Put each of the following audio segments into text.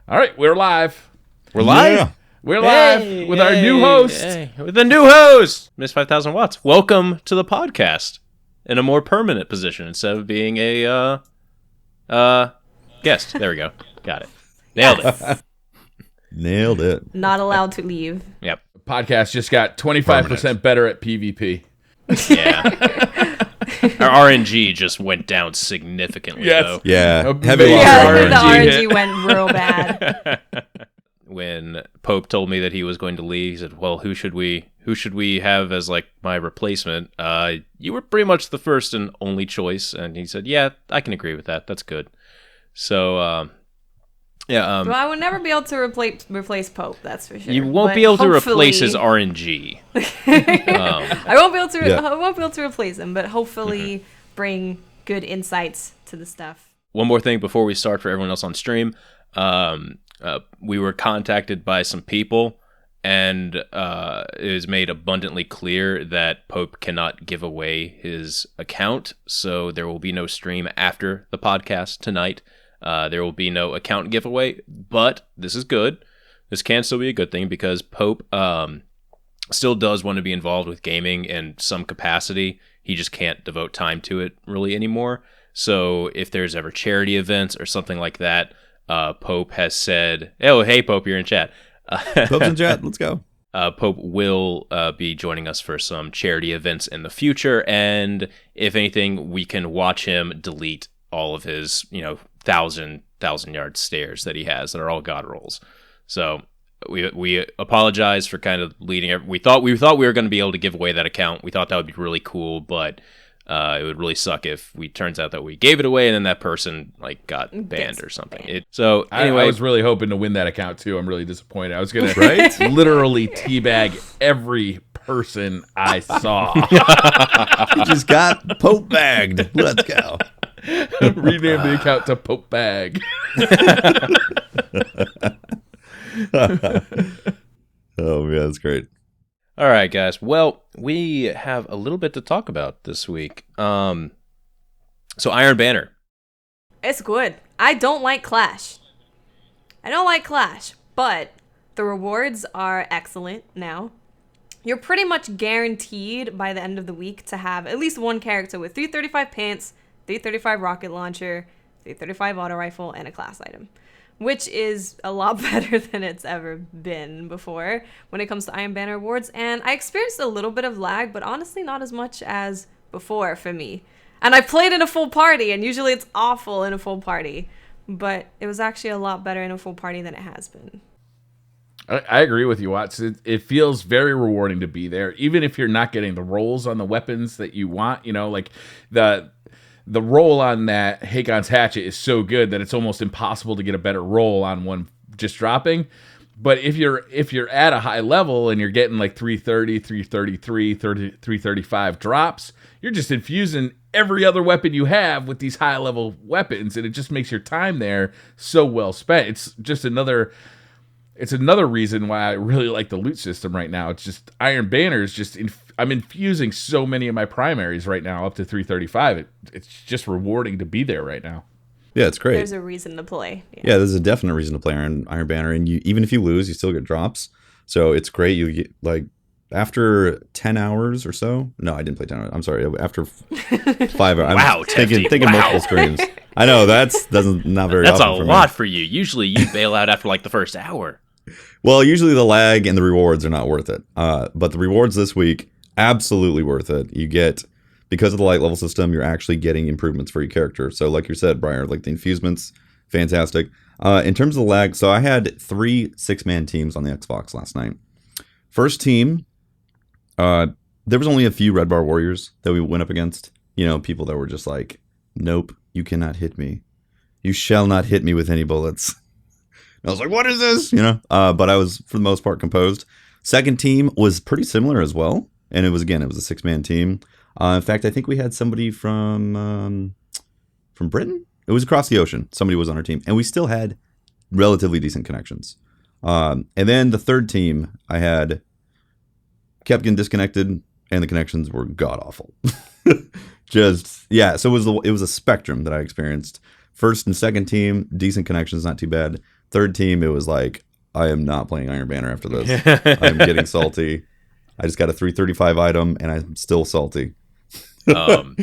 All right, we're live. We're live? Yeah. We're live with our new host. With the new host, Miss 5000 Watts. Welcome to the podcast in a more permanent position instead of being a guest. There we go. Got it. Nailed it. Nailed it. Not allowed to leave. Yep. Podcast just got 25% better at PvP. Yeah. Our RNG just went down significantly, though. Yeah. Heavy Yeah, RNG the hit. RNG went real bad. When Pope told me that he was going to leave, he said, "Well, who should we have as like my replacement? You were pretty much the first and only choice." And he said, "Yeah, I can agree with that. That's good." So, yeah. Well, I would never be able to replace Pope. That's for sure. You won't But be able to hopefully- replace his RNG. I won't be able to. Yeah. I won't be able to replace him, but hopefully bring good insights to the stuff. One more thing before we start for everyone else on stream. We were contacted by some people, and it was made abundantly clear that Pope cannot give away his account, so there will be no stream after the podcast tonight. There will be no account giveaway, but this is good. This can still be a good thing because Pope still does want to be involved with gaming in some capacity. He just can't devote time to it really anymore. So if there's ever charity events or something like that, Pope has said, "Oh, hey, Pope, you're in chat." Pope's in chat. Let's go. Pope will be joining us for some charity events in the future, and if anything, we can watch him delete all of his, 1,000-yard stares that he has that are all god rolls. So we apologize for kind of leading. We thought we were going to be able to give away that account. We thought that would be really cool, but it would really suck if we turns out that we gave it away and then that person got banned or something. Anyway, I was really hoping to win that account too. I'm really disappointed. I was gonna Right? literally teabag every person I saw. You just got Pope bagged. Let's go. Rename the account to Pope Bag. Oh, yeah, that's great. all right, guys. Well, we have a little bit to talk about this week. So Iron Banner. It's good. I don't like Clash, but the rewards are excellent now. You're pretty much guaranteed by the end of the week to have at least one character with 335 pants, 335 rocket launcher, 335 auto rifle, and a class item, which is a lot better than it's ever been before when it comes to Iron Banner awards. And I experienced a little bit of lag, but honestly not as much as before for me. And I played in a full party, and usually it's awful in a full party, but it was actually a lot better in a full party than it has been. I agree with you, Watts. It feels very rewarding to be there, even if you're not getting the rolls on the weapons that you want. Like the roll on that Hakon's Hatchet is so good that it's almost impossible to get a better roll on one just dropping. But if you're at a high level and you're getting like 330, 333, 335 drops, you're just infusing every other weapon you have with these high level weapons, and it just makes your time there so well spent. It's just another reason why I really like the loot system right now. It's just Iron Banner is just I'm infusing so many of my primaries right now up to 335. It's just rewarding to be there right now. Yeah, it's great. There's a reason to play. Yeah, there's a definite reason to play Iron Banner, and even if you lose, you still get drops. So it's great. You get after 10 hours or so. No, I didn't play 10 hours. I'm sorry. After 5 hours. Wow, I'm thinking wow. multiple streams. I know that's not very. That's often a for lot me. for you. Usually you bail out after the first hour. Well, usually the lag and the rewards are not worth it. But the rewards this week, absolutely worth it. You get, because of the light level system, you're actually getting improvements for your character. So like you said, Briar, the infusements, fantastic. In terms of the lag, so I had 3 6-man teams on the Xbox last night. First team, there was only a few Red Bar Warriors that we went up against. People that were just like, nope, you cannot hit me. You shall not hit me with any bullets. I was like, what is this? But I was, for the most part, composed. Second team was pretty similar as well. And it was a 6-man team. In fact, I think we had somebody from Britain. It was across the ocean. Somebody was on our team. And we still had relatively decent connections. And then the third team, I had kept getting disconnected. And the connections were god-awful. So it was a spectrum that I experienced. First and second team, decent connections, not too bad. Third team, it was like, I am not playing Iron Banner after this. I'm getting salty. I just got a 335 item, and I'm still salty. I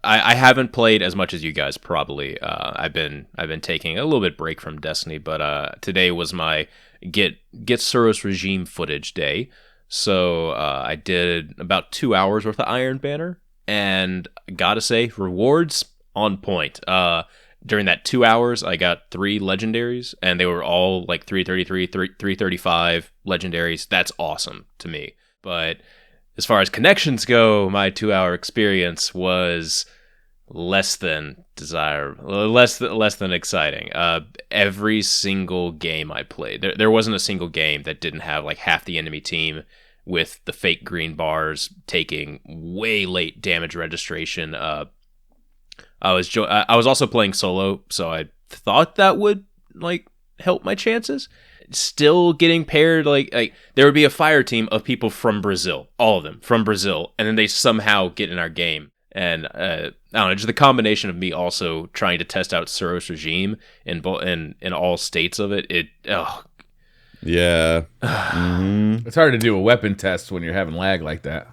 haven't played as much as you guys probably. I've been taking a little bit break from Destiny, but today was my get Suros regime footage day. So I did about 2 hours worth of Iron Banner, and gotta say, rewards on point. During that 2 hours, I got 3 legendaries, and they were all like 333, 335 legendaries. That's awesome to me. But as far as connections go, my 2 hour experience was less than desirable, less than exciting. Every single game I played, there wasn't a single game that didn't have like half the enemy team with the fake green bars taking way late damage registration. I was also playing solo, so I thought that would like help my chances. Still getting paired, like there would be a fire team of people from Brazil, all of them from Brazil, and then they somehow get in our game. And I don't know, just the combination of me also trying to test out Suros regime in all states of it. Yeah. Mm-hmm. It's hard to do a weapon test when you're having lag like that.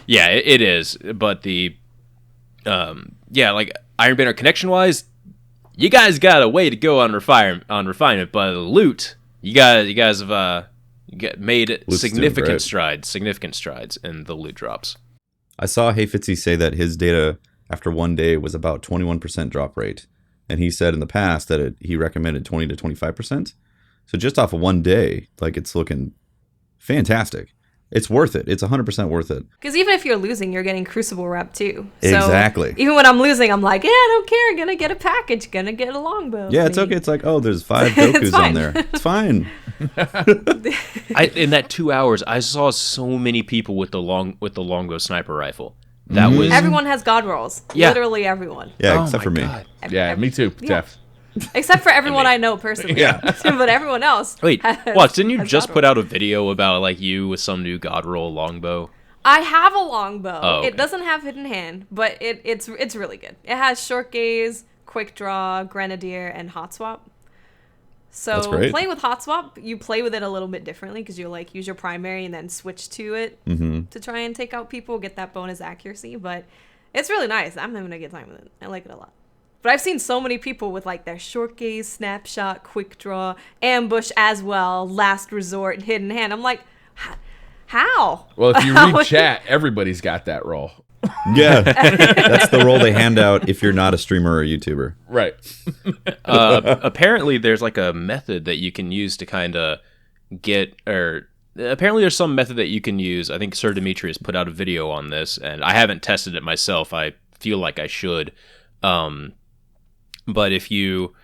Yeah, it is. But the like Iron Banner connection wise, you guys got a way to go on refinement, but the loot, you guys have made significant strides in the loot drops. I saw Hey Fitzy say that his data after 1 day was about 21% drop rate, and he said in the past that he recommended 20 to 25%. So just off of 1 day, like it's looking fantastic. It's worth it. It's 100% worth it. Because even if you're losing, you're getting Crucible rep too. So exactly. Even when I'm losing, I'm like, yeah, I don't care. Gonna get a package. Gonna get a longbow. Yeah, it's okay. It's like, oh, there's 5 Gokus on there. It's fine. In that 2 hours, I saw so many people with the longbow sniper rifle. That was everyone has god rolls. Yeah. Literally everyone. Yeah, except for me. Yeah, me too, Jeff. Except for everyone I know personally. Yeah. But everyone else. Wait, what? Didn't you just put out a video about like you with some new god roll longbow? I have a longbow. Oh, okay. It doesn't have hidden hand, but it's really good. It has short gaze, quick draw, grenadier, and hot swap. So playing with hot swap, you play with it a little bit differently because you like use your primary and then switch to it to try and take out people, get that bonus accuracy. But it's really nice. I'm having a good time with it. I like it a lot. But I've seen so many people with like their short gaze, snapshot, quick draw, ambush as well, last resort, hidden hand. I'm like, how? Well, if you read chat, everybody's got that role. Yeah, that's the role they hand out if you're not a streamer or a YouTuber. Right. Apparently, there's like a method that you can use to kind of apparently there's some method that you can use. I think Sir Demetrius put out a video on this, and I haven't tested it myself. I feel like I should. But if you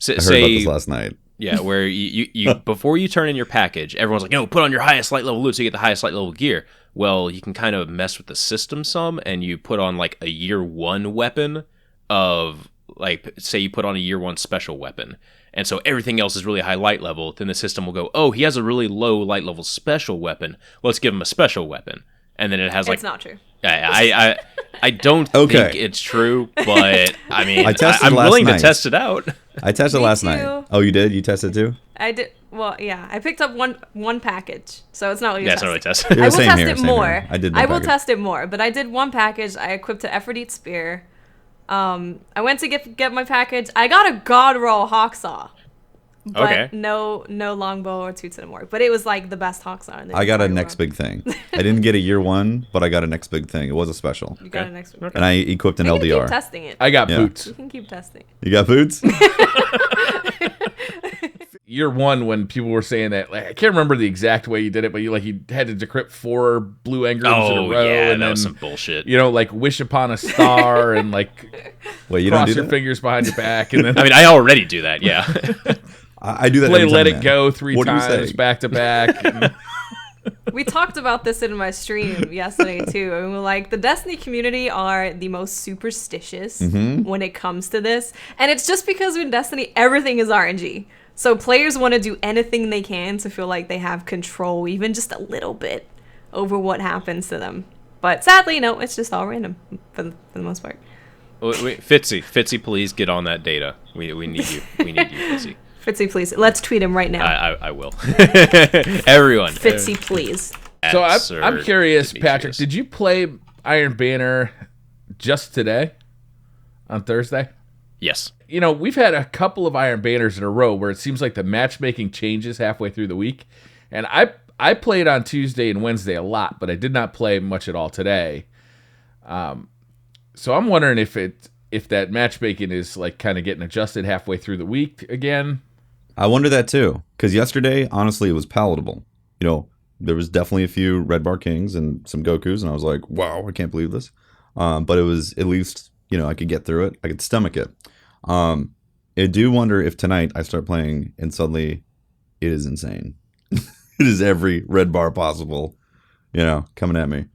I heard about this last night. Yeah, where you before you turn in your package, everyone's like, no, put on your highest light level loot so you get the highest light level gear. Well, you can kind of mess with the system some, and you put on like a year 1 weapon of like, say you put on a year 1 special weapon. And so everything else is really high light level. Then the system will go, oh, he has a really low light level special weapon. Let's give him a special weapon. And then it has like... It's not true. I don't think it's true, but I mean, I'm willing to test it out. I tested last night. Oh, you did? You tested too? I did. Well, yeah. I picked up one package, so it's not really it's not really tested. I will test it more. I will test it more, but I did one package. I equipped an Aphrodite spear. I went to get my package. I got a god roll hawksaw. But no longbow or toots anymore. But it was like the best hawksaw in the I got a next big thing. I didn't get a year 1, but I got a next big thing. It was a special. You got a next big thing. And I equipped an LDR. You can keep testing it. I got boots. You can keep testing. You got boots? Year 1, when people were saying that, like, I can't remember the exact way you did it, but you had to decrypt 4 blue engrams in a row. Yeah, and that then, was some bullshit. You know, like wish upon a star and like wait, you cross don't do your that? fingers behind your back. And then I mean, I already do that, yeah. I do that. Play every time, Let It man. Go 3 What are you times saying? back to back. We talked about this in my stream yesterday too, and we're like, the Destiny community are the most superstitious when it comes to this, and it's just because in Destiny everything is RNG. So players want to do anything they can to feel like they have control, even just a little bit, over what happens to them. But sadly, no, it's just all random for the most part. Wait, Fitzy, please get on that data. We need you. We need you, Fitzy. Fitzy, please. Let's tweet him right now. I will. Everyone. Fitzy, please. So I'm curious, Patrick. Did you play Iron Banner just today on Thursday? Yes. You know, we've had a couple of Iron Banners in a row where it seems like the matchmaking changes halfway through the week. And I played on Tuesday and Wednesday a lot, but I did not play much at all today. So I'm wondering if that matchmaking is like kind of getting adjusted halfway through the week again. I wonder that too, because yesterday, honestly, it was palatable. You know, there was definitely a few Red Bar Kings and some Gokus, and I was like, wow, I can't believe this. But it was at least, you know, I could get through it. I could stomach it. I do wonder if tonight I start playing and suddenly it is insane. It is every red bar possible, you know, coming at me.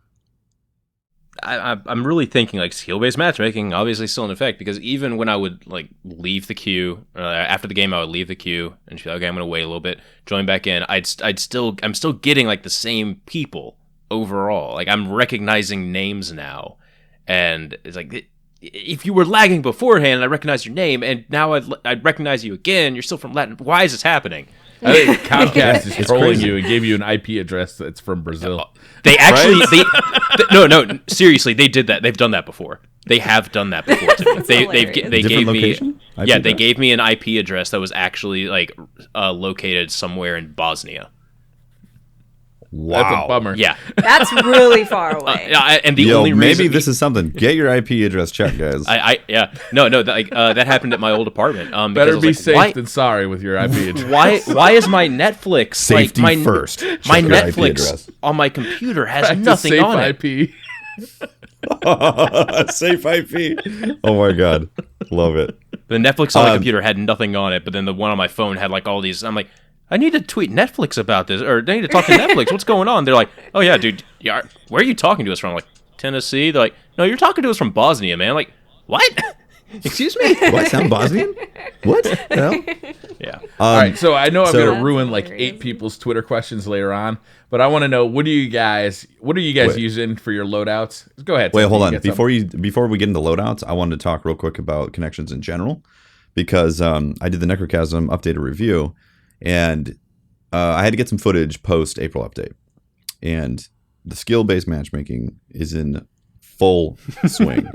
I'm really thinking like skill-based matchmaking obviously still in effect, because even when I would like leave the queue after the game, I would leave the queue and she'd be like, okay, I'm gonna wait a little bit, join back in. I'm still getting like the same people overall. Like I'm recognizing names now, and it's like if you were lagging beforehand, I recognize your name, and now I'd recognize you again. You're still from Latin. Why is this happening? I think Comcast is trolling you and gave you an IP address that's from Brazil. They actually, no, seriously, they did that. They've done that before. They have done that before to me. They gave me, they gave me an IP address that was actually like located somewhere in Bosnia. Wow, That's a bummer. Yeah, That's really far away. and the only reason maybe this is something. Get your IP address checked, guys. that happened at my old apartment. Better be like, safe than sorry with your IP address. Why is my Netflix Safety like, first? My Check your IP Netflix address. on my computer has Practice nothing safe on it. IP. Safe IP. Oh my god, love it. The Netflix on my computer had nothing on it, but then the one on my phone had like all these. I'm like, I need to tweet Netflix about this, or I need to talk to Netflix. What's going on? They're like, oh yeah, dude, where are you talking to us from? I'm like, Tennessee. They're like, no, you're talking to us from Bosnia, man. I'm like, what? Excuse me? What? Sound Bosnian? What? The hell? Yeah. All right, so I know I'm so- going to ruin That's like hilarious. 8 people's Twitter questions later on, but I want to know what are you guys Wait. using for your loadouts? Go ahead. Wait, Tim, hold you on. get something? Before we get into loadouts, I wanted to talk real quick about connections in general, because I did the Necrochasm updated review, and I had to get some footage post April update, and the skill based matchmaking is in full swing.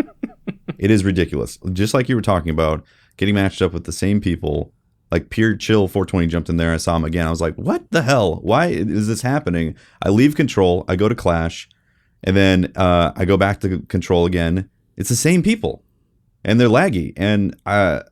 It is ridiculous. Just like you were talking about, getting matched up with the same people. Like Pure Chill 420 jumped in there. I saw him again. I was like, what the hell? Why is this happening? I leave Control. I go to Clash. And then I go back to Control again. It's the same people. And they're laggy. And I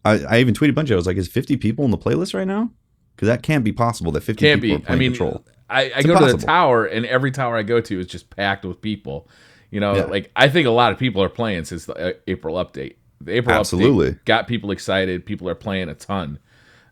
even tweeted a bunch of it. I was like, is 50 people in the playlist right now? Because that can't be possible that 50 Can't people be. are playing Control. I It's go to the impossible. tower, and every tower I go to is just packed with people. You know, Yeah. like I think a lot of people are playing since the April update. The April Absolutely. update got people excited. People are playing a ton.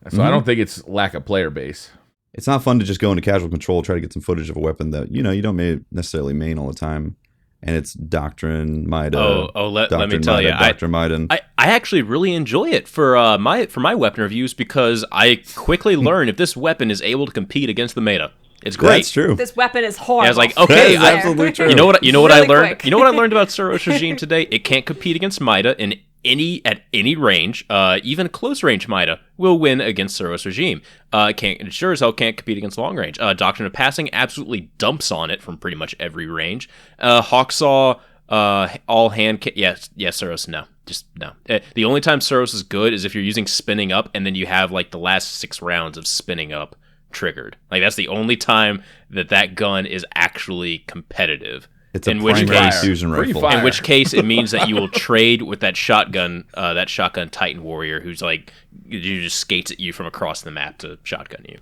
So Mm-hmm. I don't think it's lack of player base. It's not fun to just go into casual control, try to get some footage of a weapon that, you don't necessarily main all the time. And it's Doctrine, Mida. Let me tell you, Doctrine, Mida. I actually really enjoy it for my weapon reviews, because I quickly learn if this weapon is able to compete against the meta. It's great. That's true. This weapon is horrible. Yeah, I was like, okay, That is absolutely true. You know what I Really learned? quick. You know what I learned about Suros Regime today? It can't compete against Mida at any range. Even close range Mida will win against Suros Regime. It sure as hell can't compete against long range. Doctrine of Passing absolutely dumps on it from pretty much every range. Hawksaw, all hand. Yes, Suros. No, just no. The only time Suros is good is if you're using spinning up, and then you have like the last 6 rounds of spinning up triggered. Like that's the only time that gun is actually competitive. It's a in which primary case, fusion Free rifle. fire. in which case it means that you will trade with that shotgun Titan warrior who's like you just skates at you from across the map to shotgun you.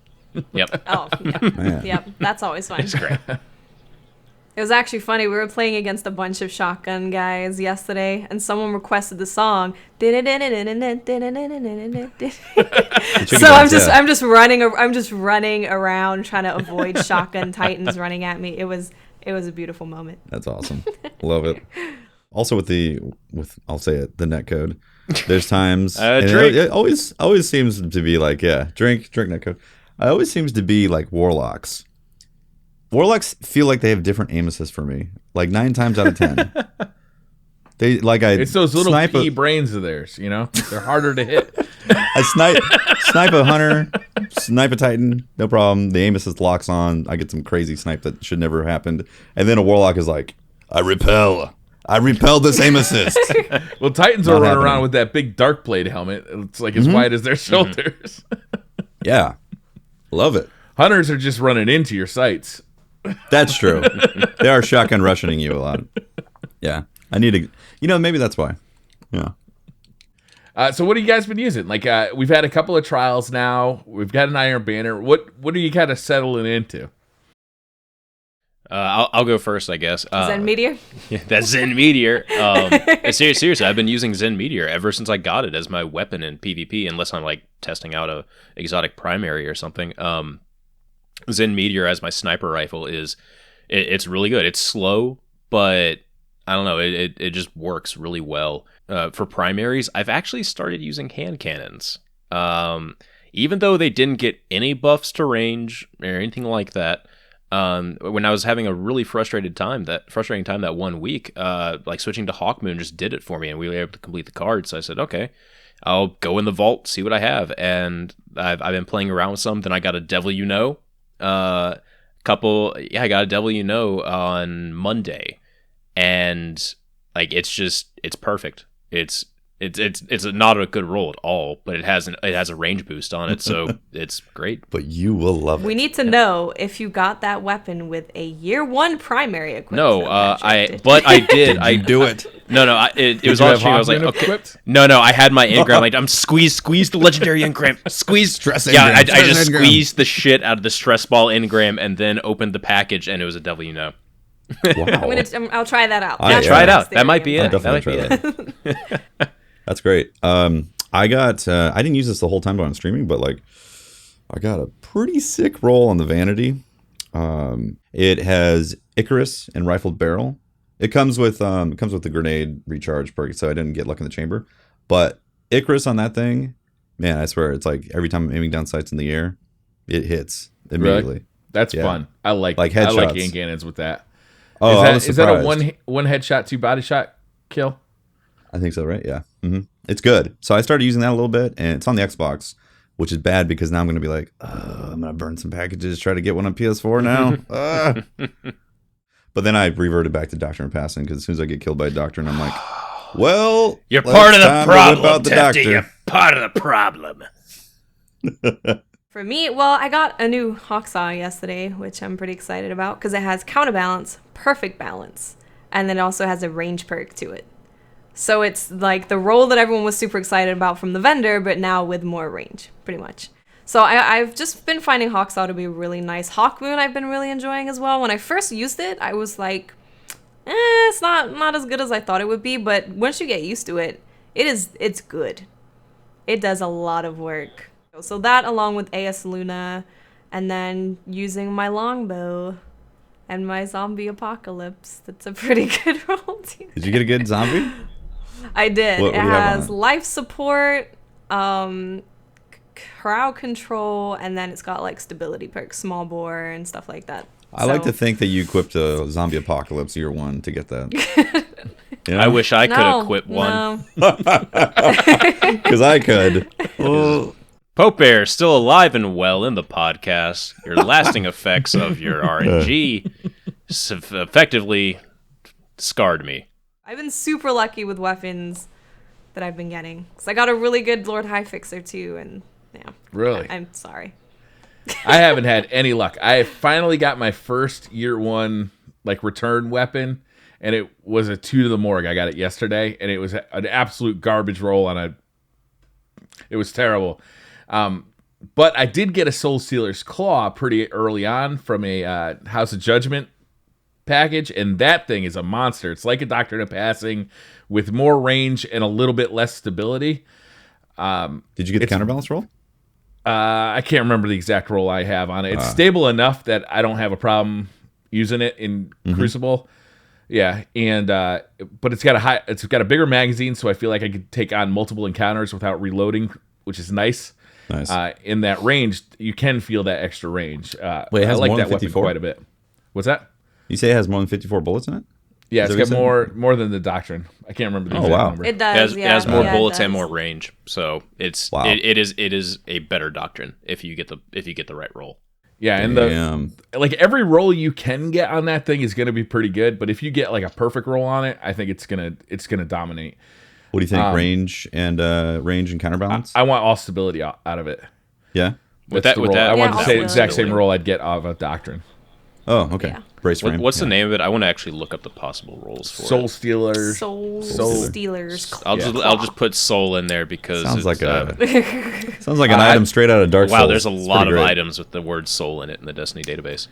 Yep. Oh, yeah. Man. Yep. That's always fun. It's great. It was actually funny. We were playing against a bunch of shotgun guys yesterday, and someone requested the song. So I'm just running around trying to avoid shotgun titans running at me. It was a beautiful moment. That's awesome. Love it. Also with I'll say it, the netcode. There's times and drink. it always seems to be like, drink netcode. It always seems to be like Warlocks. Warlocks feel like they have different aim assists for me. Like 9 times out of 10. They like It's those little snipe pea brains of theirs, you know? They're harder to hit. I snipe a hunter, snipe a titan, no problem. The aim assist locks on. I get some crazy snipe that should never have happened. And then a warlock is like, I repel this aim assist. Well, Titans are running around with that big dark blade helmet. It's like as wide as their shoulders. Yeah. Love it. Hunters are just running into your sights. That's true. They are shotgun rushing you a lot. Yeah. I need to, maybe that's why. Yeah. So what have you guys been using? Like, we've had a couple of trials now. We've got an Iron Banner. What are you kind of settling into? I'll go first, I guess. Zen Meteor? Yeah, that's Zen Meteor. Seriously, I've been using Zen Meteor ever since I got it as my weapon in PvP, unless I'm like testing out a exotic primary or something. Zen Meteor as my sniper rifle it's really good. It's slow, but I don't know, it just works really well. For primaries, I've actually started using hand cannons. Even though they didn't get any buffs to range or anything like that. When I was having a really frustrating time that 1 week, like switching to Hawkmoon just did it for me, and we were able to complete the card. So I said, okay, I'll go in the vault, see what I have, and I've been playing around with some. Then I got a Devil I got a Devil on Monday, and like it's perfect. It's not a good roll at all, but it has a range boost on it, so it's great. But you will love it. We need to know if you got that weapon with a year 1 primary equipped. No, I did. I do it. No, it was on stream. I was like, okay. Equipped? No, I had my engram. Like, I'm squeeze the legendary engram. Squeeze. Stress engram. Yeah, I just squeezed the shit out of the stress ball engram and then opened the package, and it was a Devil Wow. I'll try that out. Try it out. That might be it. I'll definitely try that. That's great. I didn't use this the whole time while I'm streaming, but like I got a pretty sick roll on the Vanity. It has Icarus and Rifled Barrel. It comes with the grenade recharge perk, so I didn't get luck in the chamber. But Icarus on that thing, man, I swear it's like every time I'm aiming down sights in the air, it hits immediately. Really? That's fun. I like headshots. I like hand cannons with that. Oh, is that a one headshot, 2 body shot kill? I think so, right? Yeah. Mm-hmm. It's good. So I started using that a little bit, and it's on the Xbox, which is bad because now I'm going to be like, I'm going to burn some packages, try to get one on PS4 now. But then I reverted back to Doctrine of Passing because as soon as I get killed by a Doctrine, I'm like, well, you're part of the problem, Tefty. You're part of the problem. For me, well, I got a new Hawksaw yesterday, which I'm pretty excited about because it has counterbalance, perfect balance, and then it also has a range perk to it. So it's like the roll that everyone was super excited about from the vendor, but now with more range, pretty much. So I've just been finding Hawksaw to be really nice. Hawkmoon I've been really enjoying as well. When I first used it, I was like, it's not as good as I thought it would be, but once you get used to it, it's good. It does a lot of work. So that along with AS Luna, and then using my longbow and my zombie apocalypse. That's a pretty good roll too. Did you get a good zombie? I did. What it has life support, crowd control, and then it's got like stability perks, small bore, and stuff like that. I like to think that you equipped a zombie apocalypse year 1 to get that. You know? I wish I could equip one. Because I could. Pope Bear still alive and well in the podcast. Your lasting effects of your RNG effectively scarred me. I've been super lucky with weapons that I've been getting. So I got a really good Lord High Fixer too, and yeah. Really? I'm sorry. I haven't had any luck. I finally got my first year 1 like return weapon, and it was a 2 to the morgue. I got it yesterday, and it was an absolute garbage roll it was terrible. But I did get a Soul Stealer's Claw pretty early on from a House of Judgment package, and that thing is a monster. It's like a Doctrine of Passing with more range and a little bit less stability. Did you get the counterbalance roll? I can't remember the exact roll I have on it. It's stable enough that I don't have a problem using it in Crucible. Yeah, and but it's got a bigger magazine, so I feel like I could take on multiple encounters without reloading, which is nice. Nice. In that range, you can feel that extra range. Wait, it has I like more that than weapon 54? quite a bit. What's that? You say it has more than 54 bullets in it? Yeah, Is it's that got what you more than the Doctrine. I can't remember the Oh, exact wow. number. It does. It Yeah, has more yeah, it bullets and does. more range, so it's Wow. it is a better Doctrine if you get the right roll. Yeah, and Damn. like every roll you can get on that thing is going to be pretty good, but if you get like a perfect roll on it, I think it's going to dominate. What do you think? Range and counterbalance? I want all stability out of it. Yeah. With That's that, the with roll. that, I want Yeah, to say the all exact same stability. roll I'd get out of a Doctrine. Oh, okay. Yeah. Brace frame. What's the Yeah. name of it? I want to actually look up the possible rolls for Soul it. Stealers. Soul Soul- Stealers. I'll just put soul in there because Sounds like it's, sounds like an item straight out of Dark Souls. wow. There's a It's lot of pretty great. items with the word soul in it in the Destiny database.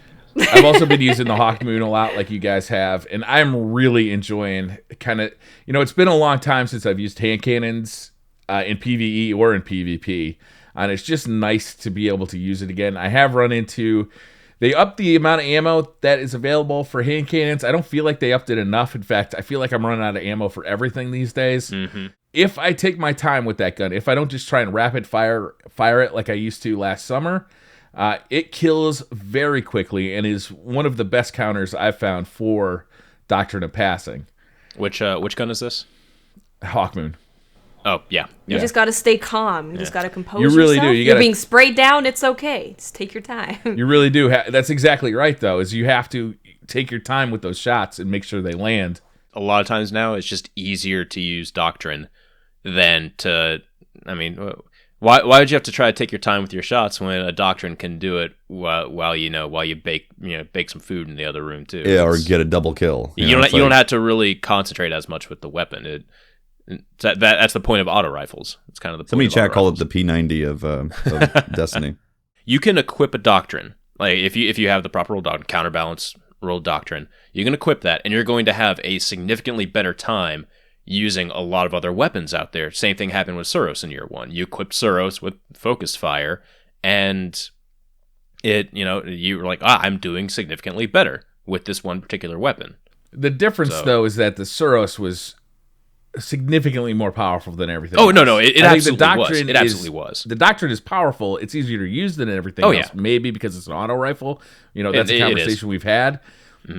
I've also been using the Hawk Moon a lot, like you guys have, and I'm really enjoying kind of. It's been a long time since I've used hand cannons in PvE or in PvP, and it's just nice to be able to use it again. I have run into. They upped the amount of ammo that is available for hand cannons. I don't feel like they upped it enough. In fact, I feel like I'm running out of ammo for everything these days. Mm-hmm. If I take my time with that gun, if I don't just try and rapid fire it like I used to last summer, it kills very quickly and is one of the best counters I've found for Doctrine of Passing. Which gun is this? Hawkmoon. Oh yeah, You Yeah. just got to stay calm. You just got to compose You really yourself. do. You You're gotta- being sprayed down. It's okay. Just take your time. You really do. That's exactly right, though, is you have to take your time with those shots and make sure they land. a lot of times now it's just easier to use Doctrine than to. I mean, why would you have to try to take your time with your shots when a Doctrine can do it while you bake some food in the other room too? Yeah, or It's- get a double kill. you know, don't it's you don't like- have to really concentrate as much with the weapon. That's the point of auto rifles. It's kind of the point Somebody of chat auto call it rifles. the P90 of Destiny. You can equip a Doctrine. Like if you have the proper roll Doctrine, counterbalance roll Doctrine, you can equip that, and you're going to have a significantly better time using a lot of other weapons out there. Same thing happened with Suros in year one. You equipped Suros with focused fire, and you were like, I'm doing significantly better with this one particular weapon. The difference, though, is that the Suros was significantly more powerful than everything Oh else. no, it I think absolutely was. It absolutely was. The Doctrine is powerful. It's easier to use than everything Oh, else. yeah. Maybe because it's an auto rifle. That's It a is. conversation we've had.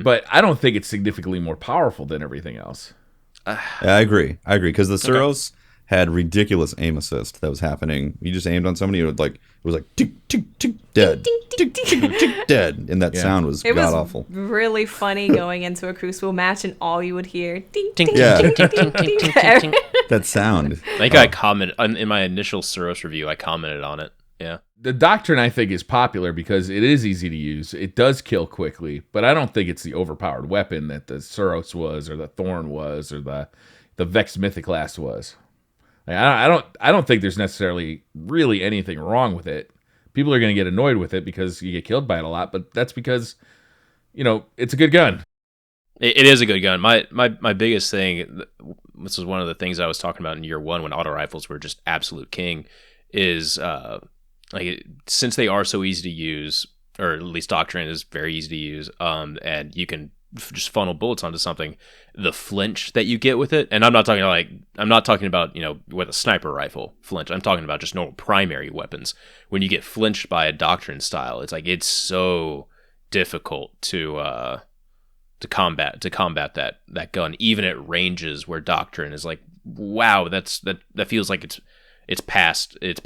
But I don't think it's significantly more powerful than everything else. Yeah, I agree because the Suros had ridiculous aim assist that was happening. You just aimed on somebody, it was like tick tick tick dead, tick tick tick dead, and that sound was It god was awful. really funny going into a Crucible match, and all you would hear ding ding Yeah. ding ding ding ding ding. That sound. I think I commented in my initial Suros review. I commented on it. Yeah. The Doctrine, I think, is popular because it is easy to use. It does kill quickly, but I don't think it's the overpowered weapon that the Suros was, or the Thorn was, or the Vex Mythoclast was. Like, I don't think there's necessarily really anything wrong with it. People are going to get annoyed with it because you get killed by it a lot, but that's because it's a good gun. It is a good gun. My biggest thing, this was one of the things I was talking about in year one when auto rifles were just absolute king, is since they are so easy to use, or at least Doctrine is very easy to use, and you can just funnel bullets onto something, the flinch that you get with it, and I'm not talking about with a sniper rifle flinch. I'm talking about just normal primary weapons. When you get flinched by a Doctrine style, it's so difficult to combat that gun, even at ranges where Doctrine is like, wow, that feels like it's past its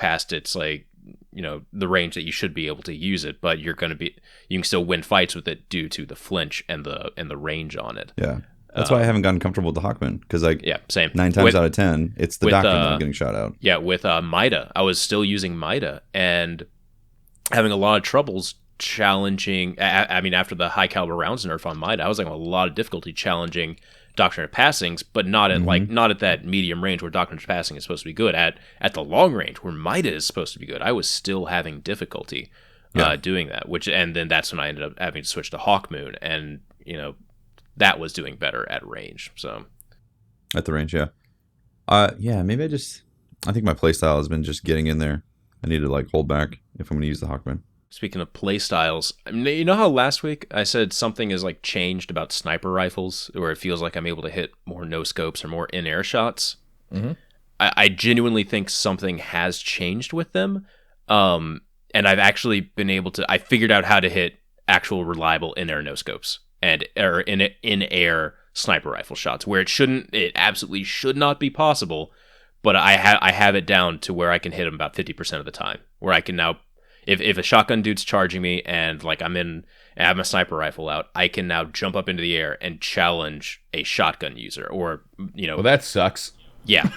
the range that you should be able to use it, but you can still win fights with it due to the flinch and the range on it. Yeah, that's why I haven't gotten comfortable with the Hawkman, because same 9 times out of 10 it's the Doctrine that I'm getting shot out. Yeah, with Mida, I was still using Mida and having a lot of troubles challenging. I mean, after the high caliber rounds nerf on Mida, I was having a lot of difficulty challenging Doctrine of Passings, but not at not at that medium range where Doctrine of Passing is supposed to be good. At the long range where Mida is supposed to be good, I was still having difficulty doing that. And then that's when I ended up having to switch to Hawkmoon, and that was doing better at range. So At the range, yeah. Maybe I think my playstyle has been just getting in there. I need to hold back if I'm going to use the Hawkman. speaking of play styles, I mean, you know how last week I said something is changed about sniper rifles, where it feels like I'm able to hit more no scopes or more in-air shots? Mm-hmm. I genuinely think something has changed with them. And I've actually been able to, I figured out how to hit actual reliable in-air no scopes or in-air sniper rifle shots, where it absolutely should not be possible, but I have it down to where I can hit them about 50% of the time, where I can now, if a shotgun dude's charging me and like I have my sniper rifle out, I can now jump up into the air and challenge a shotgun user, or Well, that sucks. yeah.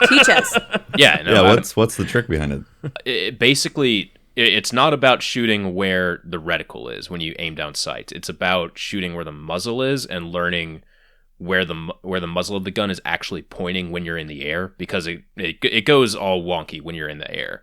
Teach us. Yeah, no, Yeah, what's the trick behind it? Basically, it's not about shooting where the reticle is when you aim down sights. It's about shooting where the muzzle is and learning where the muzzle of the gun is actually pointing when you're in the air, because it goes all wonky when you're in the air.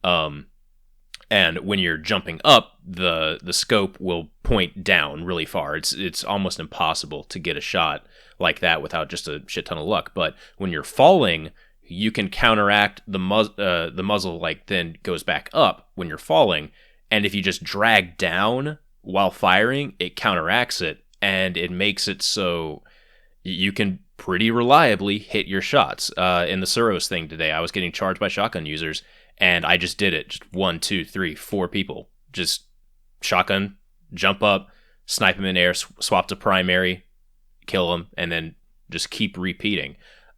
And when you're jumping up, the scope will point down really far. It's almost impossible to get a shot like that without just a shit ton of luck. But when you're falling, you can counteract the muzzle, like then goes back up when you're falling, and if you just drag down while firing, it counteracts it, and it makes it so you can pretty reliably hit your shots. In the Suros thing today, I was getting charged by shotgun users, and I just did it. Just 1, 2, 3, 4 people. Just shotgun, jump up, snipe them in air, swap to primary, kill them, and then just keep repeating.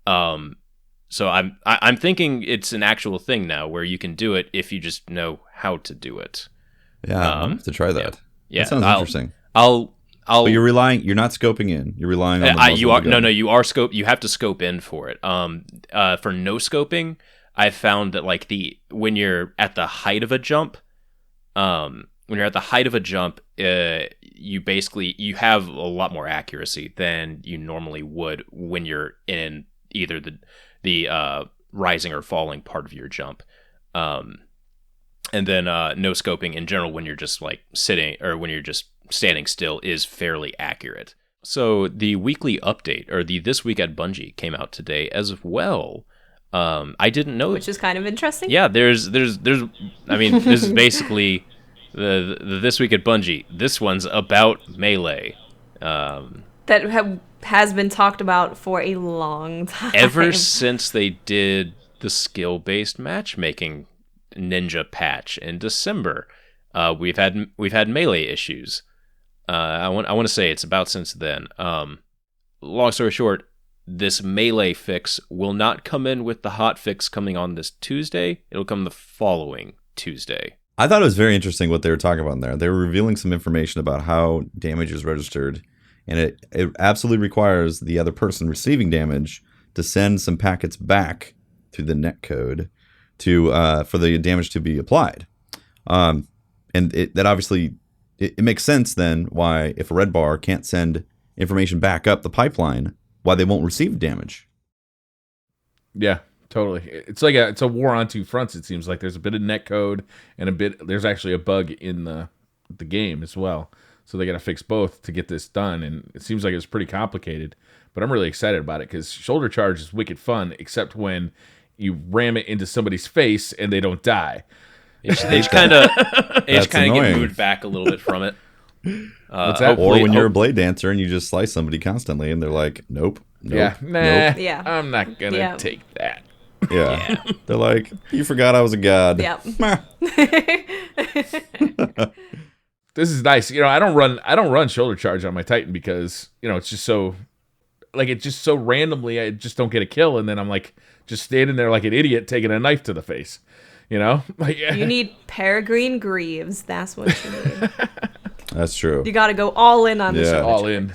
So I'm thinking it's an actual thing now where you can do it if you just know how to do it. Yeah, I'll have to try that. Yeah, that sounds interesting. But you're you're not scoping in. You're relying on the muzzle you are of the gun. no, you are scope. You have to scope in for it. For no scoping, I've found that like when you're at the height of a jump, you have a lot more accuracy than you normally would when you're in either the rising or falling part of your jump. And then no scoping in general when you're just like sitting or when you're just standing still is fairly accurate. So the weekly update, or the This Week at Bungie, came out today as well. I didn't know, Which is kind of interesting. Yeah, there's I mean, this is basically the This Week at Bungie. This one's about Melee. That has been talked about for a long time. Ever since they did the skill-based matchmaking ninja patch in December, we've had Melee issues. I want to say it's about since then. Long story short, this Melee fix will not come in with the hot fix coming on this Tuesday. It'll come the following Tuesday. I thought it was very interesting what they were talking about in there. They were revealing some information about how damage is registered, and it absolutely requires the other person receiving damage to send some packets back through the netcode for the damage to be applied. And that obviously it makes sense then why, if a red bar can't send information back up the pipeline, why they won't receive damage. Yeah, totally. It's a war on two fronts. It seems like there's a bit of netcode and there's actually a bug in the game as well. So they got to fix both to get this done, and it seems like it's pretty complicated. But I'm really excited about it because shoulder charge is wicked fun, except when you ram it into somebody's face and they don't die. They just kind of get annoying. moved back a little bit from it. What's that? Or when you're a blade dancer and you just slice somebody constantly and they're like, nope, Yeah, nope. Yeah. I'm not gonna Yeah. take that. Yeah. They're like, you forgot I was a god. Yep. This is nice. I don't run shoulder charge on my Titan because it's just so randomly I just don't get a kill, and then I'm like just standing there like an idiot taking a knife to the face. Like You need Peregrine Greaves. That's what you need. That's true. You got to go all in on the Yeah. shoulder all charge. in.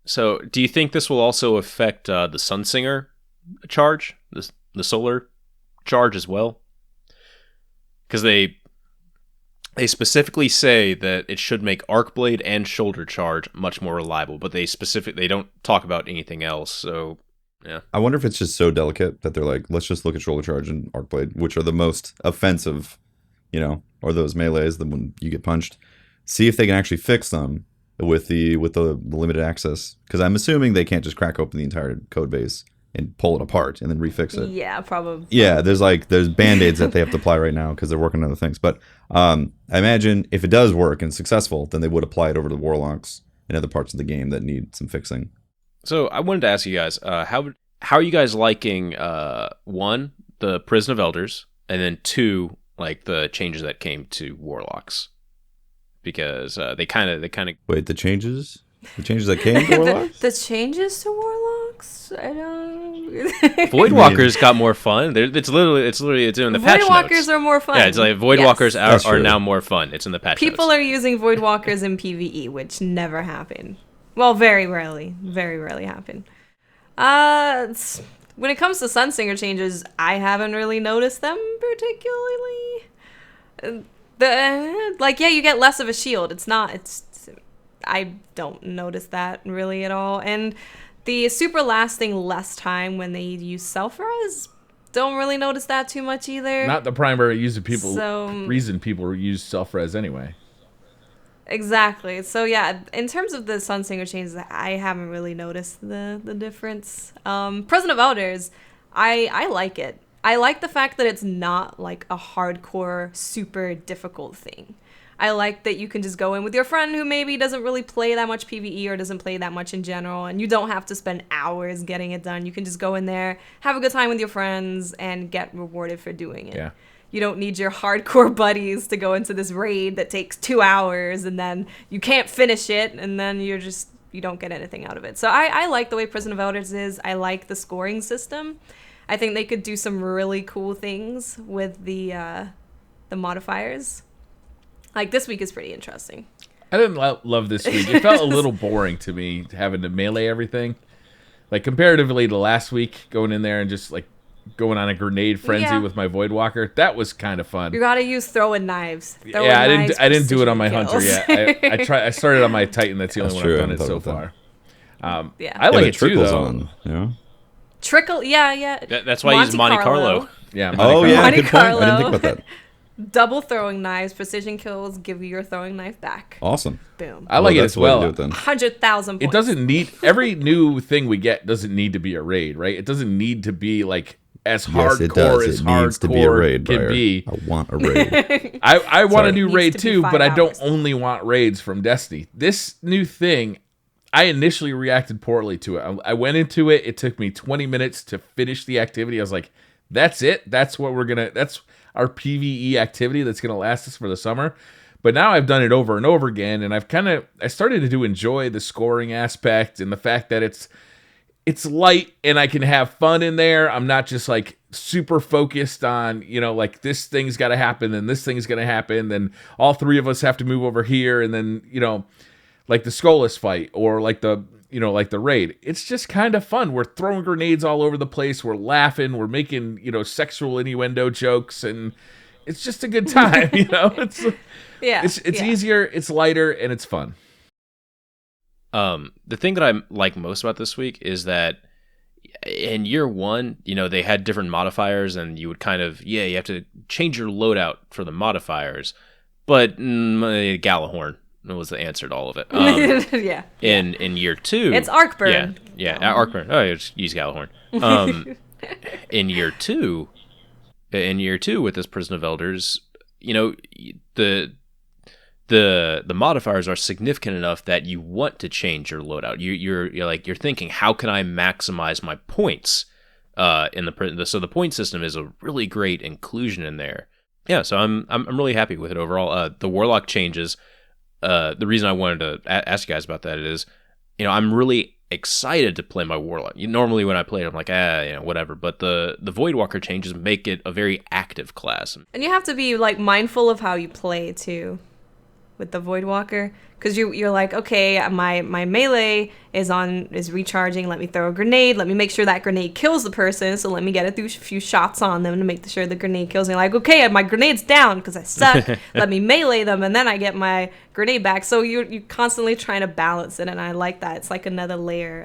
So, do you think this will also affect the Sunsinger charge, the solar charge as well? Because they specifically say that it should make arc blade and shoulder charge much more reliable, but they don't talk about anything else. So, yeah. I wonder if it's just so delicate that they're like, let's just look at shoulder charge and arc blade, which are the most offensive, or those melees, the when you get punched. See if they can actually fix them with the limited access, because I'm assuming they can't just crack open the entire code base and pull it apart and then refix it. Yeah, probably. Yeah, there's band-aids that they have to apply right now because they're working on other things. But I imagine if it does work and successful, then they would apply it over to the Warlocks and other parts of the game that need some fixing. So I wanted to ask you guys, how are you guys liking one, the Prison of Elders, and then two, like the changes that came to Warlocks? Because they kind of Wait, the changes? The changes that came to Warlocks? The changes to Warlocks? I don't... Voidwalkers got more fun. It's literally it's in the patch notes. Voidwalkers are more fun. Yeah, it's like Voidwalkers are now more fun. It's in the patch notes. People are using Voidwalkers in PvE, which never happened. Well, very rarely happen. When it comes to Sunsinger changes, I haven't really noticed them particularly. You get less of a shield. I don't notice that really at all. And the super lasting less time when they use self-res, don't really notice that too much either. Not the primary reason people use self-res anyway. Exactly. So yeah, in terms of the Sunsinger changes, I haven't really noticed the difference. Prison of Elders, I like it. I like the fact that it's not like a hardcore, super difficult thing. I like that you can just go in with your friend who maybe doesn't really play that much PvE or doesn't play that much in general, and you don't have to spend hours getting it done. You can just go in there, have a good time with your friends, and get rewarded for doing it. Yeah. You don't need your hardcore buddies to go into this raid that takes 2 hours, and then you can't finish it, and then you don't get anything out of it. So I like the way Prison of Elders is. I like the scoring system. I think they could do some really cool things with the modifiers. Like, this week is pretty interesting. I didn't love this week. It felt a little boring to me having to melee everything. Like, comparatively to last week, going in there and just, like, going on a grenade frenzy with my Voidwalker. That was kind of fun. You gotta use throwing knives. I didn't do it on my Hunter yet. I started on my Titan. That's the only one I've done it so far. I like it too, though. Trickle, yeah. That's why I use Monte Carlo. Yeah. Good point. I didn't think about that. Double throwing knives, precision kills, give you your throwing knife back. Awesome. Boom. I like it as well. 100,000 points. It doesn't need, every new thing we get doesn't need to be a raid, right? It doesn't need to be like as hardcore as hardcore can be. I want a raid. I want a new raid too, but I don't hours. only want raids from Destiny. This new thing, I initially reacted poorly to it. I went into it. It took me 20 minutes to finish the activity. I was like, that's it. That's our PvE activity that's going to last us for the summer. But now I've done it over and over again, and I started to enjoy the scoring aspect and the fact that it's light and I can have fun in there. I'm not just like super focused on, like this thing's got to happen and this thing's going to happen. Then all three of us have to move over here. And then, like the Skullus fight or like the raid. It's just kind of fun. We're throwing grenades all over the place. We're laughing. We're making, sexual innuendo jokes, and it's just a good time. It's easier, it's lighter, and it's fun. The thing that I like most about this week is that in year one, they had different modifiers, and you would kind of, you have to change your loadout for the modifiers, but Gjallarhorn was the answer to all of it. In year two, it's Arcburn. Arcburn. Oh, just use Gjallarhorn. In year two, with this Prison of Elders, the modifiers are significant enough that you want to change your loadout. You're thinking, how can I maximize my points? So the point system is a really great inclusion in there. Yeah, so I'm really happy with it overall. The Warlock changes. The reason I wanted to ask you guys about that is, I'm really excited to play my Warlock. Normally when I play it, I'm like, whatever. But the Voidwalker changes make it a very active class. And you have to be like mindful of how you play too with the Voidwalker, because you're like, okay, my melee is recharging. Let me throw a grenade. Let me make sure that grenade kills the person. So let me get a few shots on them to make sure the grenade kills. And you're like, okay, my grenade's down because I suck. Let me melee them, and then I get my grenade back. So you're constantly trying to balance it, and I like that. It's like another layer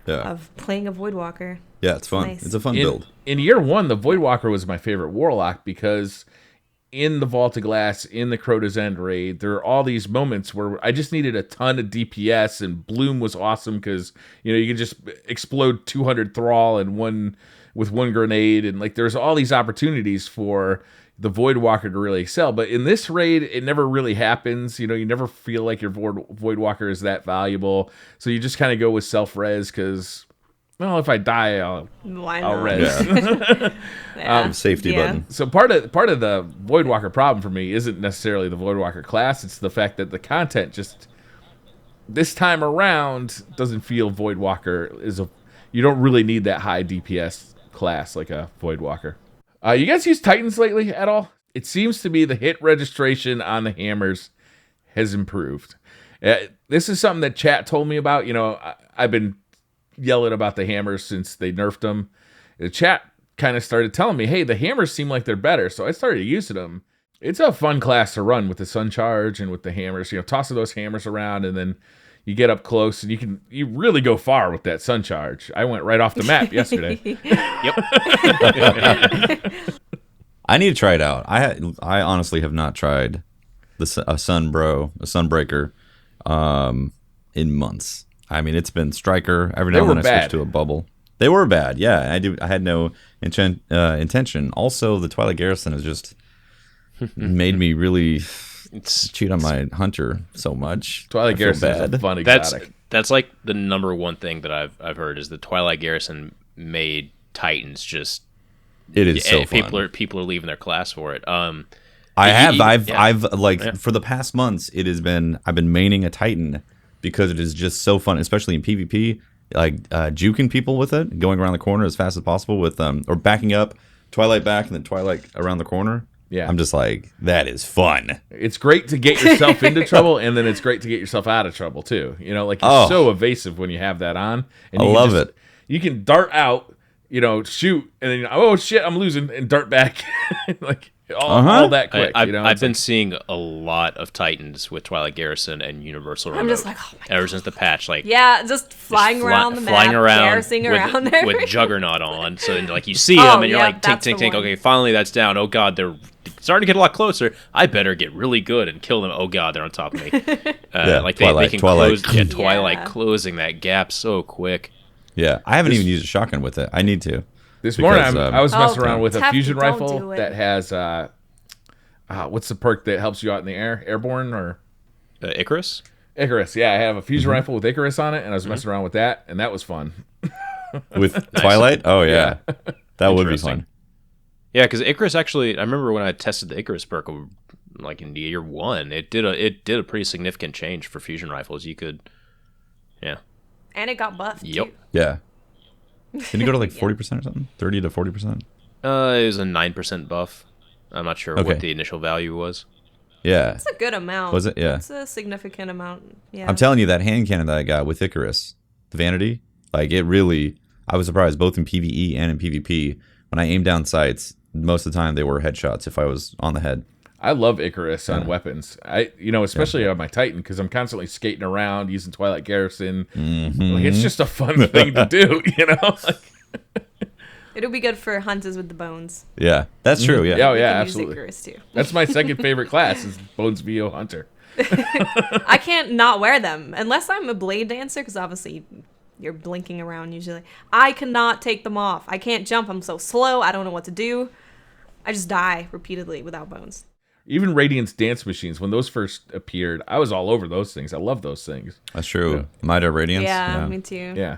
of playing a Voidwalker. Yeah, it's fun. Nice. It's a fun build. In year one, the Voidwalker was my favorite Warlock because in the Vault of Glass, in the Crota's End raid, there are all these moments where I just needed a ton of DPS, and Bloom was awesome because, you could just explode 200 Thrall with one grenade, and like there's all these opportunities for the Voidwalker to really excel. But in this raid, it never really happens. You never feel like your Voidwalker is that valuable, so you just kind of go with self-res because, well, if I die, I'll res. Safety button. So part of the Voidwalker problem for me isn't necessarily the Voidwalker class. It's the fact that the content just this time around doesn't feel Voidwalker is a. You don't really need that high DPS class like a Voidwalker. You guys use Titans lately at all? It seems to be the hit registration on the hammers has improved. This is something that chat told me about. You know, I've been yelling about the hammers since they nerfed them. The chat kind of started telling me, hey, the hammers seem like they're better. So I started using them. It's a fun class to run with the Sun Charge and with the hammers. You know, tossing those hammers around, and then you get up close and you really go far with that Sun Charge. I went right off the map yesterday. Yep. I need to try it out. I honestly have not tried a Sunbreaker in months. I mean, it's been Striker. Every now and then I switch to a bubble. They were bad, yeah. I had no intention. Also, the Twilight Garrison has just made me really cheat on my hunter so much. Twilight Garrison is a fun exotic. That's like the number one thing that I've heard is the Twilight Garrison made Titans just. It is so fun. People are leaving their class for it. I've for the past months I've been maining a Titan because it is just so fun, especially in PvP. Like juking people with it, going around the corner as fast as possible with or backing up, Twilight back and then Twilight around the corner. Yeah, I'm just like, that is fun. It's great to get yourself into trouble, and then it's great to get yourself out of trouble too. You know, like you're so evasive when you have that on. And I love it. You can dart out, you know, shoot, and then oh shit, I'm losing, and dart back, like all that quick. I've been seeing a lot of Titans with Twilight Garrison and Universal Remote. I'm just like, oh my god. Ever since the patch, like just flying around the map, garrisoning around there with Juggernaut on. So like you see them and you're like, tink, tink, tink. Okay, finally that's down. Oh god, they're starting to get a lot closer. I better get really good and kill them. Oh god, they're on top of me. Like they can close. Yeah, Twilight closing that gap so quick. Yeah, I haven't even used a shotgun with it. I need to. This morning, I was messing around with a fusion rifle that has, what's the perk that helps you out in the air? Airborne or? Icarus? Icarus, yeah. I have a fusion rifle with Icarus on it, and I was messing around with that, and that was fun. With Twilight? Oh, yeah. That would be fun. Yeah, because Icarus actually, I remember when I tested the Icarus perk, like in year 1, it did a pretty significant change for fusion rifles. You could, yeah. And it got buffed, too. Yeah. Didn't it go to like 40% or something? 30 to 40%? It was a 9% buff. I'm not sure what the initial value was. Yeah. It's a good amount. Was it? Yeah. It's a significant amount. Yeah. I'm telling you, that hand cannon that I got with Icarus, the Vanity, like it really, I was surprised both in PvE and in PvP. When I aimed down sights, most of the time they were headshots if I was on the head. I love Icarus on weapons. Especially on my Titan, because I'm constantly skating around using Twilight Garrison. Mm-hmm. Like, it's just a fun thing to do, you know. It'll be good for hunters with the bones. Yeah, that's true. Yeah. Oh yeah, absolutely. Icarus too. That's my second favorite class is Bones VO Hunter. I can't not wear them unless I'm a blade dancer, because obviously you're blinking around usually. I cannot take them off. I can't jump. I'm so slow. I don't know what to do. I just die repeatedly without bones. Even Radiant's dance machines, when those first appeared, I was all over those things. I love those things. That's true. Yeah. Mida Radiance. Yeah, me too. Yeah.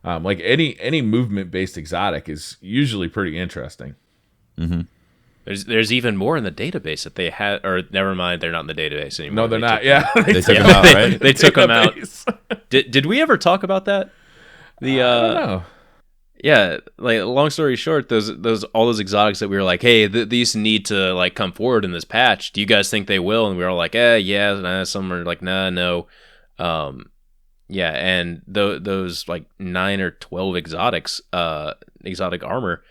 Like any movement-based exotic is usually pretty interesting. Mm-hmm. There's even more in the database that they had, or never mind, they're not in the database anymore. No, they're not. Yeah, they took them out, right? They took them out. Did we ever talk about that? I don't know. Yeah, like long story short, all those exotics that we were like, hey, these need to like come forward in this patch. Do you guys think they will? And we were all like, yeah. Nah. Some are like, nah, no. Yeah, and those like 9 or 12 exotics, exotic armor,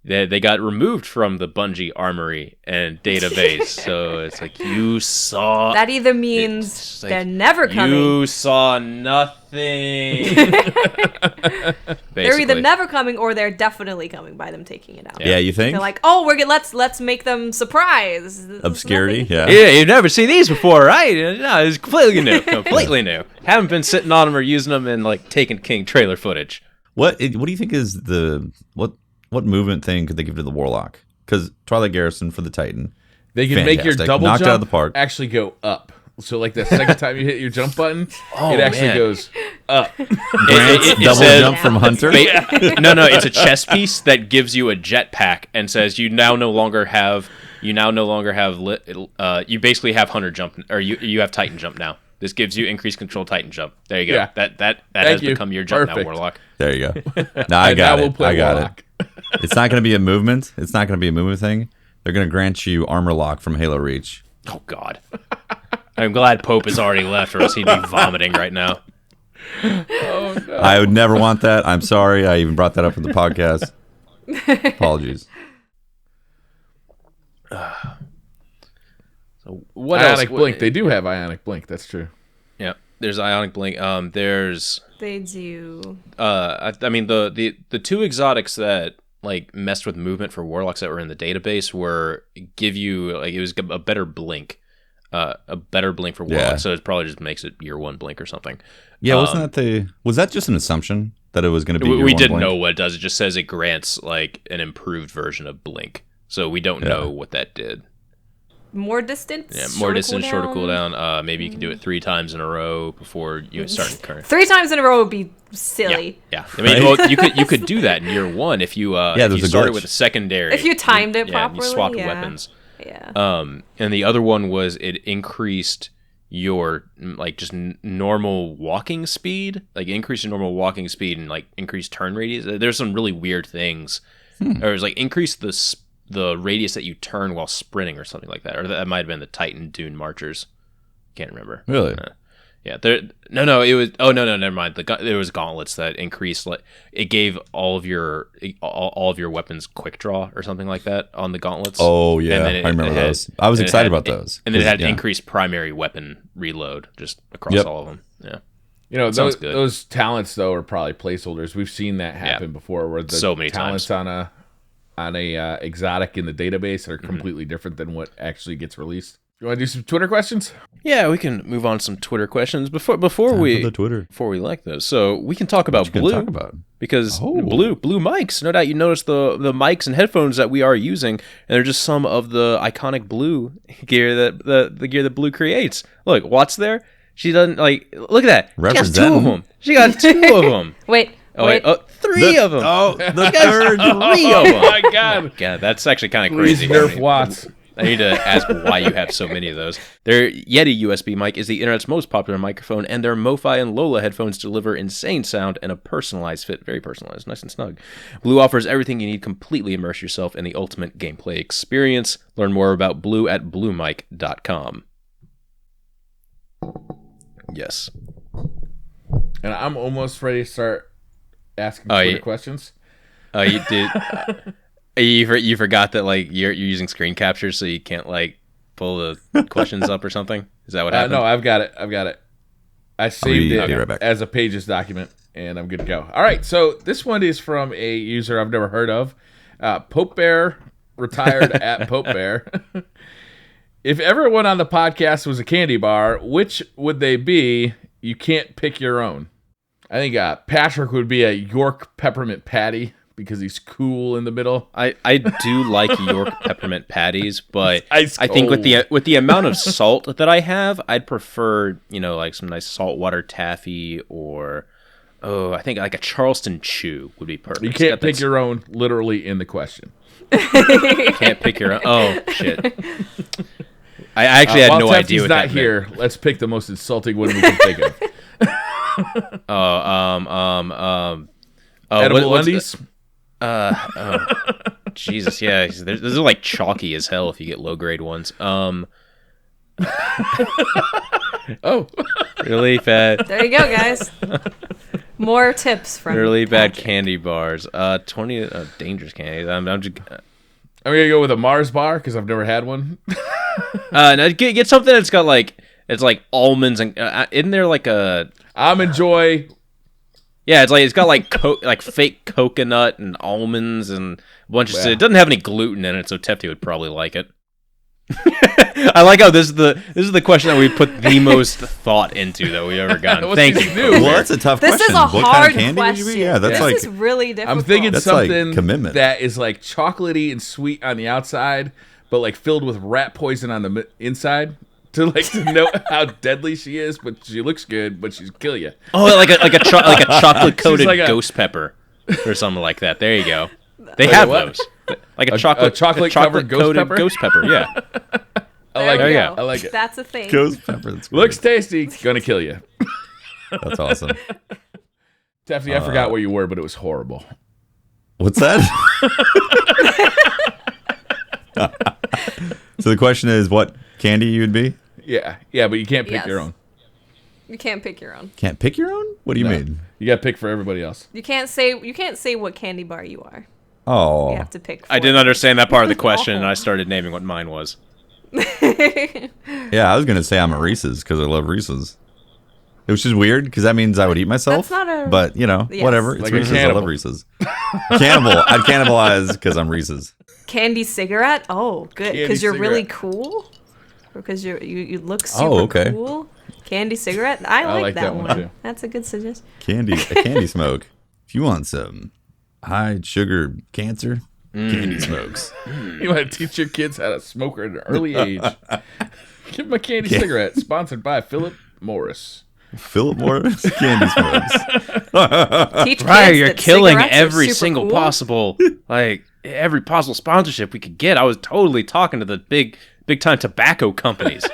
they got removed from the Bungie armory and database. So it's like you saw. That either means they're never coming. You saw nothing. They're either never coming or they're definitely coming by them taking it out. Yeah, you think? They're like, oh, we're good. Let's make them surprise. Obscurity. Yeah. Yeah, you've never seen these before, right? No, it's completely new. Completely new. Haven't been sitting on them or using them in like Taken King trailer footage. What do you think is what movement thing could they give to the Warlock? Because Twilight Garrison for the Titan, they can make your double knocked jump out of the park. Actually go up. So like the second time you hit your jump button, it actually goes up. It double says, jump from Hunter. No, it's a chest piece that gives you a jetpack and says you no longer have. You basically have Hunter jump, or you have Titan jump now. This gives you increased control Titan jump. There you go. Yeah. That has become your jump now, Warlock. There you go. No, I got it. I got Warlock. it. It's not going to be a movement. It's not going to be a movement thing. They're going to grant you armor lock from Halo Reach. Oh, God. I'm glad Pope has already left, or else he'd be vomiting right now. Oh, no. I would never want that. I'm sorry. I even brought that up in the podcast. Apologies. So what Ionic else? Blink. They do have Ionic Blink. That's true. Yeah, there's Ionic Blink. There's They do. I mean the two exotics that like messed with movement for warlocks that were in the database were give you like it was a better blink. A better blink for warlocks, so it probably just makes it year 1 blink or something. Yeah, was that just an assumption that it was going to be? We didn't know what it does. It just says it grants like an improved version of blink, so we don't know what that did. More distance. Yeah, more distance, shorter cooldown. Maybe you can do it 3 times in a row before you start incurring. 3 times in a row would be silly. Yeah. I mean, well, you could do that in year 1 if you if you started with a secondary. If you timed it properly, you swapped weapons. Yeah. And the other one was it increased your like just normal walking speed, like increase your normal walking speed and like increase turn radius. There's some really weird things. Or it was like increase the radius that you turn while sprinting or something like that. Or that might have been the Titan Dune Marchers. Can't remember. Really? Yeah, no, it was. Oh no, never mind. There was gauntlets that increased. Like it gave all of your weapons quick draw or something like that on the gauntlets. Oh yeah, I remember those. I was excited about those. And then it had increased primary weapon reload just across all of them. Yeah, you know those talents though are probably placeholders. We've seen that happen before, where the so many talents times. on a exotic in the database are completely different than what actually gets released. You want to do some Twitter questions? Yeah, we can move on to some Twitter questions before we like those. So we can talk about Blue because Blue mics. No doubt you noticed the mics and headphones that we are using, and they're just some of the iconic Blue gear that the gear that Blue creates. Look, Watt's there. She doesn't like. Look at that. She got 2 of them. She got 2 of them. Wait. Wait. 3 of them. Oh, the third. 3 of them. Oh my God. Yeah, that's actually kind of crazy. Nerf Watts. I need to ask why you have so many of those. Their Yeti USB mic is the internet's most popular microphone, and their MoFi and Lola headphones deliver insane sound and a personalized fit. Very personalized, nice and snug. Blue offers everything you need. Completely immerse yourself in the ultimate gameplay experience. Learn more about Blue at bluemic.com. Yes. And I'm almost ready to start asking Twitter questions. Oh, you did... You forgot that like you're using screen capture, so you can't like pull the questions up or something. Is that what happened? No, I've got it. I saved it as a Pages document, and I'm good to go. All right, so this one is from a user I've never heard of, Pope Bear, retired at Pope Bear. If everyone on the podcast was a candy bar, which would they be? You can't pick your own. I think Patrick would be a York peppermint patty, because he's cool in the middle. I do like York peppermint patties, but I think with the amount of salt that I have, I'd prefer, like some nice saltwater taffy or I think like a Charleston chew would be perfect. You can't pick your own literally in the question. Can't pick your own. Oh shit. I actually had no idea what that not here. Meant. Let's pick the most insulting one we can think of. Edible undies? Jesus, yeah. Those are like chalky as hell if you get low grade ones. Really bad. There you go, guys. More tips from really bad Patrick. Candy bars. 20 dangerous candy. I'm gonna go with a Mars bar because I've never had one. No, get something that's got like almonds and isn't there like a Almond Joy? Yeah, it's got like fake coconut and almonds and a bunch of. It doesn't have any gluten in it, so Tefty would probably like it. I like how this is the question that we put the most thought into that we've ever gotten. Thank you. Well, that's a tough question. This is a what hard kind of candy question. Would you be? Yeah, that's this is really difficult. I'm thinking that's something like commitment. That is like chocolatey and sweet on the outside, but like filled with rat poison on the inside. To know how deadly she is, but she looks good, but she'll kill you. Oh, like a chocolate coated ghost pepper or something like that. There you go. They have those. Like a chocolate covered ghost pepper. Ghost pepper. Yeah. I like There it. we Yeah. go. I like it. That's a thing. Ghost pepper. That's great. Looks tasty. Gonna kill you. That's awesome. Tefty, I forgot what you were, but it was horrible. What's that? So the question is, what candy you would be? Yeah, but you can't pick Yes. your own. You can't pick your own. Can't pick your own? What do you No. mean? You got to pick for everybody else. You can't say what candy bar you are. Oh, You have to pick. I for didn't it. understand that part of the question, and I started naming what mine was. yeah. I was gonna say I'm a Reese's because I love Reese's. Which is weird because that means I would eat myself. That's not a- But you know, Yes. whatever. It's Like a Reese's. I cannibal. love Reese's. Cannibal. I'd cannibalize because I'm Reese's. Candy cigarette. Oh, good. Candy Because you're really cigarette. cool. Because you look super okay. cool. Candy cigarette. I like that one. too. That's a good suggestion. A candy smoke. If you want some high sugar cancer, candy smokes. You want to teach your kids how to smoke at an early age. Give them a candy cigarette. Sponsored by Philip Morris. Philip Morris candy smokes. Teach Right, kids you're that killing cigarettes are every super single cool. possible, every possible sponsorship we could get. I was totally talking to the big time tobacco companies.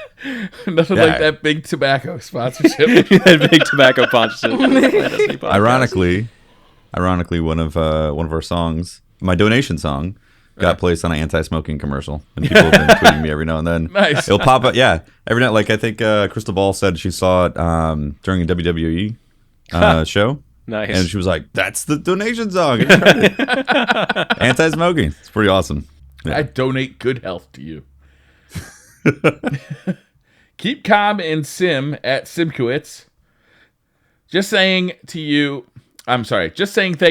Nothing Yeah. like that big tobacco sponsorship. That big tobacco sponsorship. Ironically, one of our songs, my donation song, got placed on an anti-smoking commercial, and people have been tweeting me every now and then. Nice. It'll pop up, yeah, every night. Like I think Crystal Ball said she saw it during a WWE show, Nice. and she was like, "That's the donation song." It's right. Anti-smoking. It's pretty awesome. Yeah. I donate good health to you. Keep calm and sim at Simkowitz. Just saying thank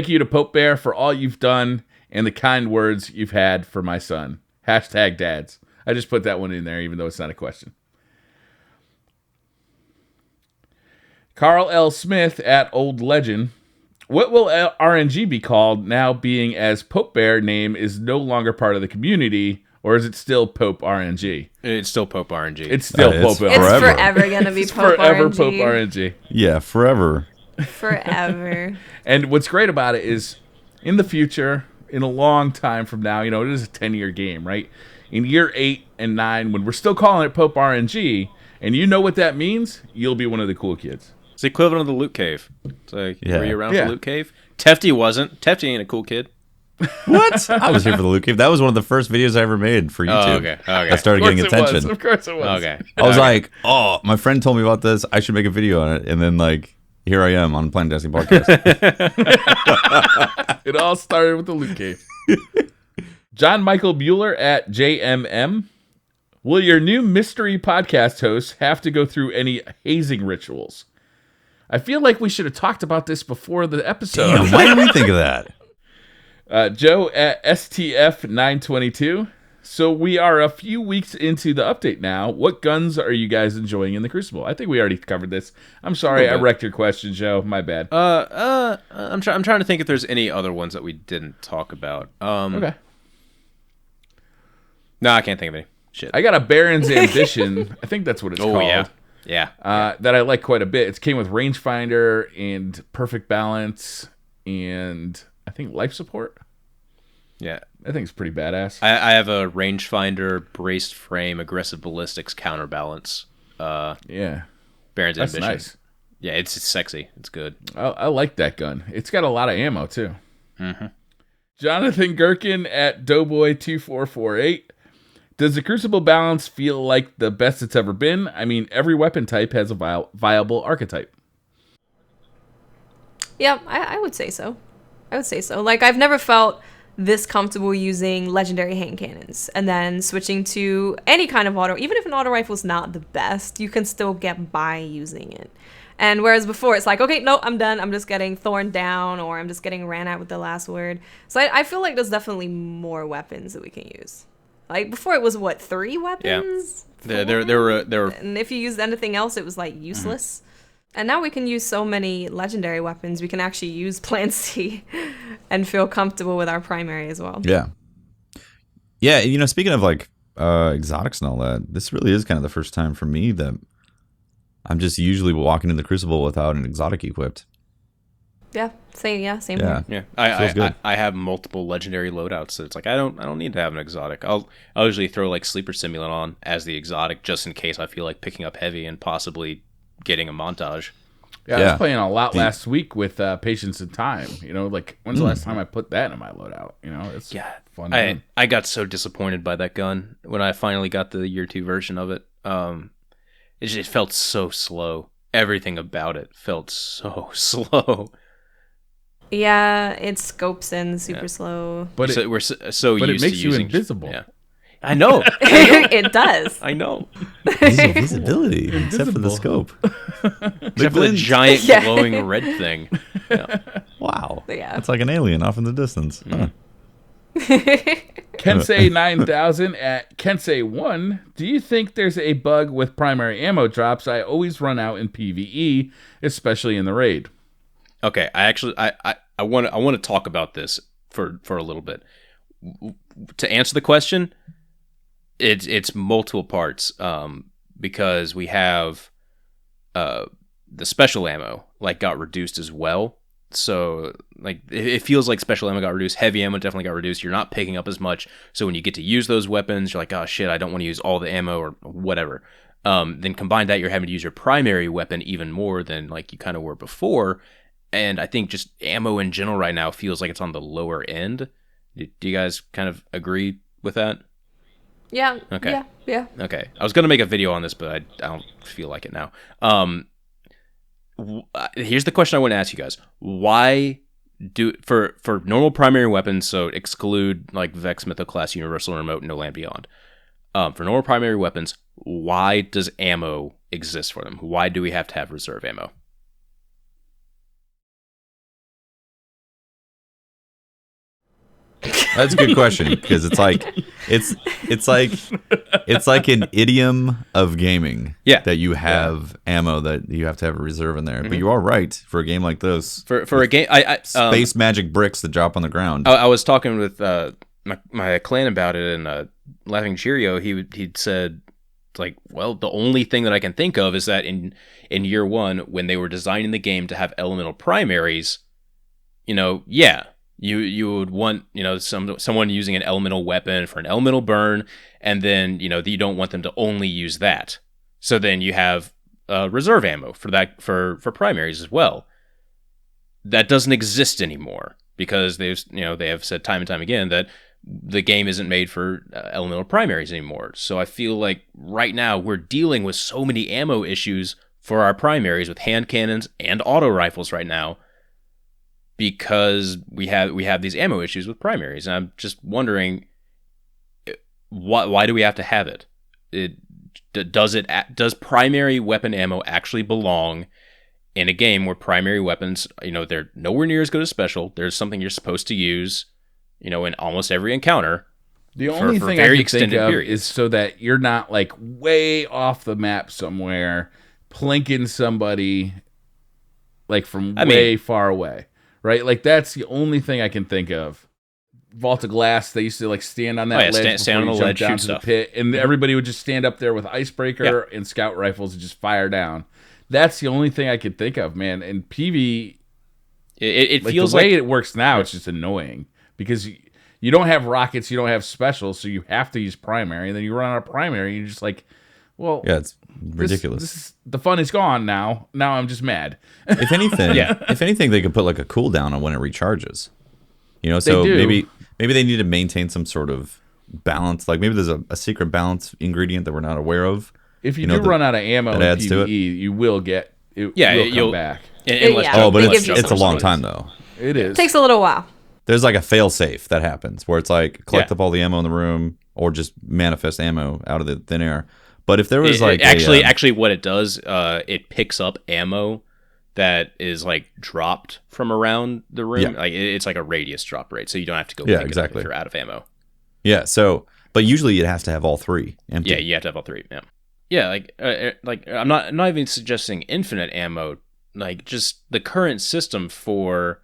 you to Pope Bear for all you've done and the kind words you've had for my son. Hashtag dads. I just put that one in there even though it's not a question. Carl L. Smith at Old Legend. What will RNG be called now being as Pope Bear name is no longer part of the community, or is it still Pope RNG? It's still Pope RNG. It's still It's Pope It's RNG. Forever. forever gonna be It's Pope forever RNG. Pope RNG. Yeah, forever. Forever. And what's great about it is in the future, in a long time from now, it is a 10-year game, right? In year 8 and 9, when we're still calling it Pope RNG, and you know what that means, you'll be one of the cool kids. It's the equivalent of the loot cave. It's like, Yeah. were you around Yeah. for loot cave? Tefty wasn't. Tefty ain't a cool kid. What? I was here for the Luke Cave. That was one of the first videos I ever made for YouTube. okay. I started getting attention. Of course it was. Okay. I was like, oh, my friend told me about this. I should make a video on it. And then, like, here I am on Planet Dancing Podcast. It all started with the Loot Cave. John Michael Bueller at JMM. Will your new mystery podcast hosts have to go through any hazing rituals? I feel like we should have talked about this before the episode. Damn, why didn't we think of that? Joe at STF922. So we are a few weeks into the update now. What guns are you guys enjoying in the Crucible? I think we already covered this. I'm sorry, I wrecked your question, Joe. My bad. I'm trying to think if there's any other ones that we didn't talk about. Okay. No, I can't think of any. Shit. I got a Baron's Ambition. I think that's what it's called. Yeah. That I like quite a bit. It came with rangefinder and perfect balance and I think life support. Yeah. I think it's pretty badass. I have a rangefinder, braced frame, aggressive ballistics, counterbalance. Yeah. Baron's That's Ambition. nice. Yeah, it's sexy. It's good. I like that gun. It's got a lot of ammo too. Mm-hmm. Jonathan Gherkin at Doughboy2448. Does the Crucible balance feel like the best it's ever been? I mean, every weapon type has a viable archetype. Yeah, I would say so. Like, I've never felt this comfortable using legendary hand cannons and then switching to any kind of auto. Even if an auto rifle is not the best, you can still get by using it. And whereas before it's like, okay, no, I'm done. I'm just getting thorned down or I'm just getting ran at with the last word. So I feel like there's definitely more weapons that we can use. Like before it was 3 weapons? Yeah. There were And if you used anything else, it was like useless. And now we can use so many legendary weapons. We can actually use Plan C and feel comfortable with our primary as well. Yeah. Yeah, speaking of like exotics and all that, this really is kind of the first time for me that I'm just usually walking in the Crucible without an exotic equipped. Same Yeah. here. Yeah, Feels good. I have multiple legendary loadouts, so it's like I don't need to have an exotic. I'll usually throw like Sleeper Simulant on as the exotic just in case I feel like picking up heavy and possibly getting a montage. Yeah, I Yeah. was playing a lot last week with Patience and Time. You know, like when's the last time I put that in my loadout? You know, it's fun. I got so disappointed by that gun when I finally got the year 2 version of it. It just felt so slow. Everything about it felt so slow. Yeah, it scopes in super slow. But We're so but it used makes to you using invisible. Yeah, I know. It does. I know. Visibility, except for the scope. Except for the giant glowing red thing. Yeah. Wow. Yeah. That's like an alien off in the distance. Huh. Kensei 9000 at Kensei 1. Do you think there's a bug with primary ammo drops? I always run out in PvE, especially in the raid. Okay, I want to talk about this for a little bit. To answer the question, it's multiple parts. Because we have the special ammo like got reduced as well. So like it feels like special ammo got reduced. Heavy ammo definitely got reduced. You're not picking up as much. So when you get to use those weapons, you're like, oh shit, I don't want to use all the ammo or whatever. Then combine that, you're having to use your primary weapon even more than like you kind of were before. And I think just ammo in general right now feels like it's on the lower end. Do you guys kind of agree with that? Yeah. Okay. Yeah. Okay. I was going to make a video on this, but I don't feel like it now. Here's the question I want to ask you guys. Why do for normal primary weapons, so exclude like Vex, Mythoclast, Universal Remote, No Land Beyond. For normal primary weapons, why does ammo exist for them? Why do we have to have reserve ammo? That's a good question because it's like an idiom of gaming. Yeah. That you have ammo that you have to have a reserve in there. But you are right for a game like this. For a game, Space magic bricks that drop on the ground. I was talking with my clan about it, and Laughing Cheerio, he said like, well, the only thing that I can think of is that in year 1 when they were designing the game to have elemental primaries, You would want, someone using an elemental weapon for an elemental burn, and then, you don't want them to only use that. So then you have reserve ammo for that for primaries as well. That doesn't exist anymore because they have said time and time again that the game isn't made for elemental primaries anymore. So I feel like right now we're dealing with so many ammo issues for our primaries with hand cannons and auto rifles right now, because we have these ammo issues with primaries. And I'm just wondering, why do we have to have it? Does primary weapon ammo actually belong in a game where primary weapons, they're nowhere near as good as special? There's something you're supposed to use, in almost every encounter. The only thing I can think of is so that you're not like way off the map somewhere, plinking somebody like from way far away. Right, like that's the only thing I can think of. Vault of Glass, they used to like stand on that ledge, stand on the ledge, down shoot to the stuff. pit, and everybody would just stand up there with icebreaker and scout rifles and just fire down. That's the only thing I could think of, man. And PV, it like feels the way like it works now, it's just annoying because you don't have rockets, you don't have special, so you have to use primary, and then you run out of primary, and you're just like, well, yeah, it's ridiculous. The fun is gone now. Now I'm just mad. If anything, they could put like a cooldown on when it recharges. So do. maybe they need to maintain some sort of balance. Like maybe there's a secret balance ingredient that we're not aware of. If you do run out of ammo in PvE, you will get it. You'll come back. But it's a long time though. It is. It takes a little while. There's like a fail safe that happens where it's like collect up all the ammo in the room or just manifest ammo out of the thin air. But if there was actually what it does, it picks up ammo that is like dropped from around the room. Yeah. Like it's like a radius drop rate, so you don't have to go pick it up if you're out of ammo. Yeah. So, but usually it has to have all 3 empty. Yeah, you have to have all 3. Yeah. Yeah. Like I'm not even suggesting infinite ammo. Like just the current system for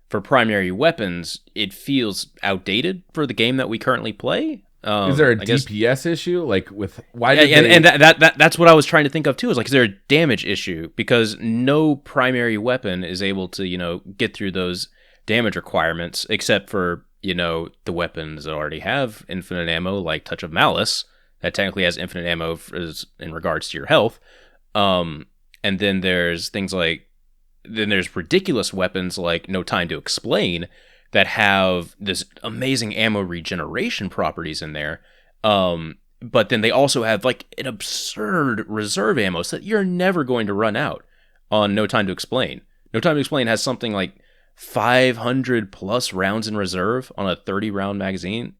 primary weapons, it feels outdated for the game that we currently play. Is there a I guess, DPS issue? Like with why yeah, did and they... that's what I was trying to think of too. Is like, is there a damage issue? Because no primary weapon is able to get through those damage requirements, except for the weapons that already have infinite ammo, like Touch of Malice, that technically has infinite ammo in regards to your health. And then there's things like there's ridiculous weapons like No Time to Explain that have this amazing ammo regeneration properties in there. But then they also have like an absurd reserve ammo so that you're never going to run out on No Time to Explain. No Time to Explain has something like 500 plus rounds in reserve on a 30 round magazine.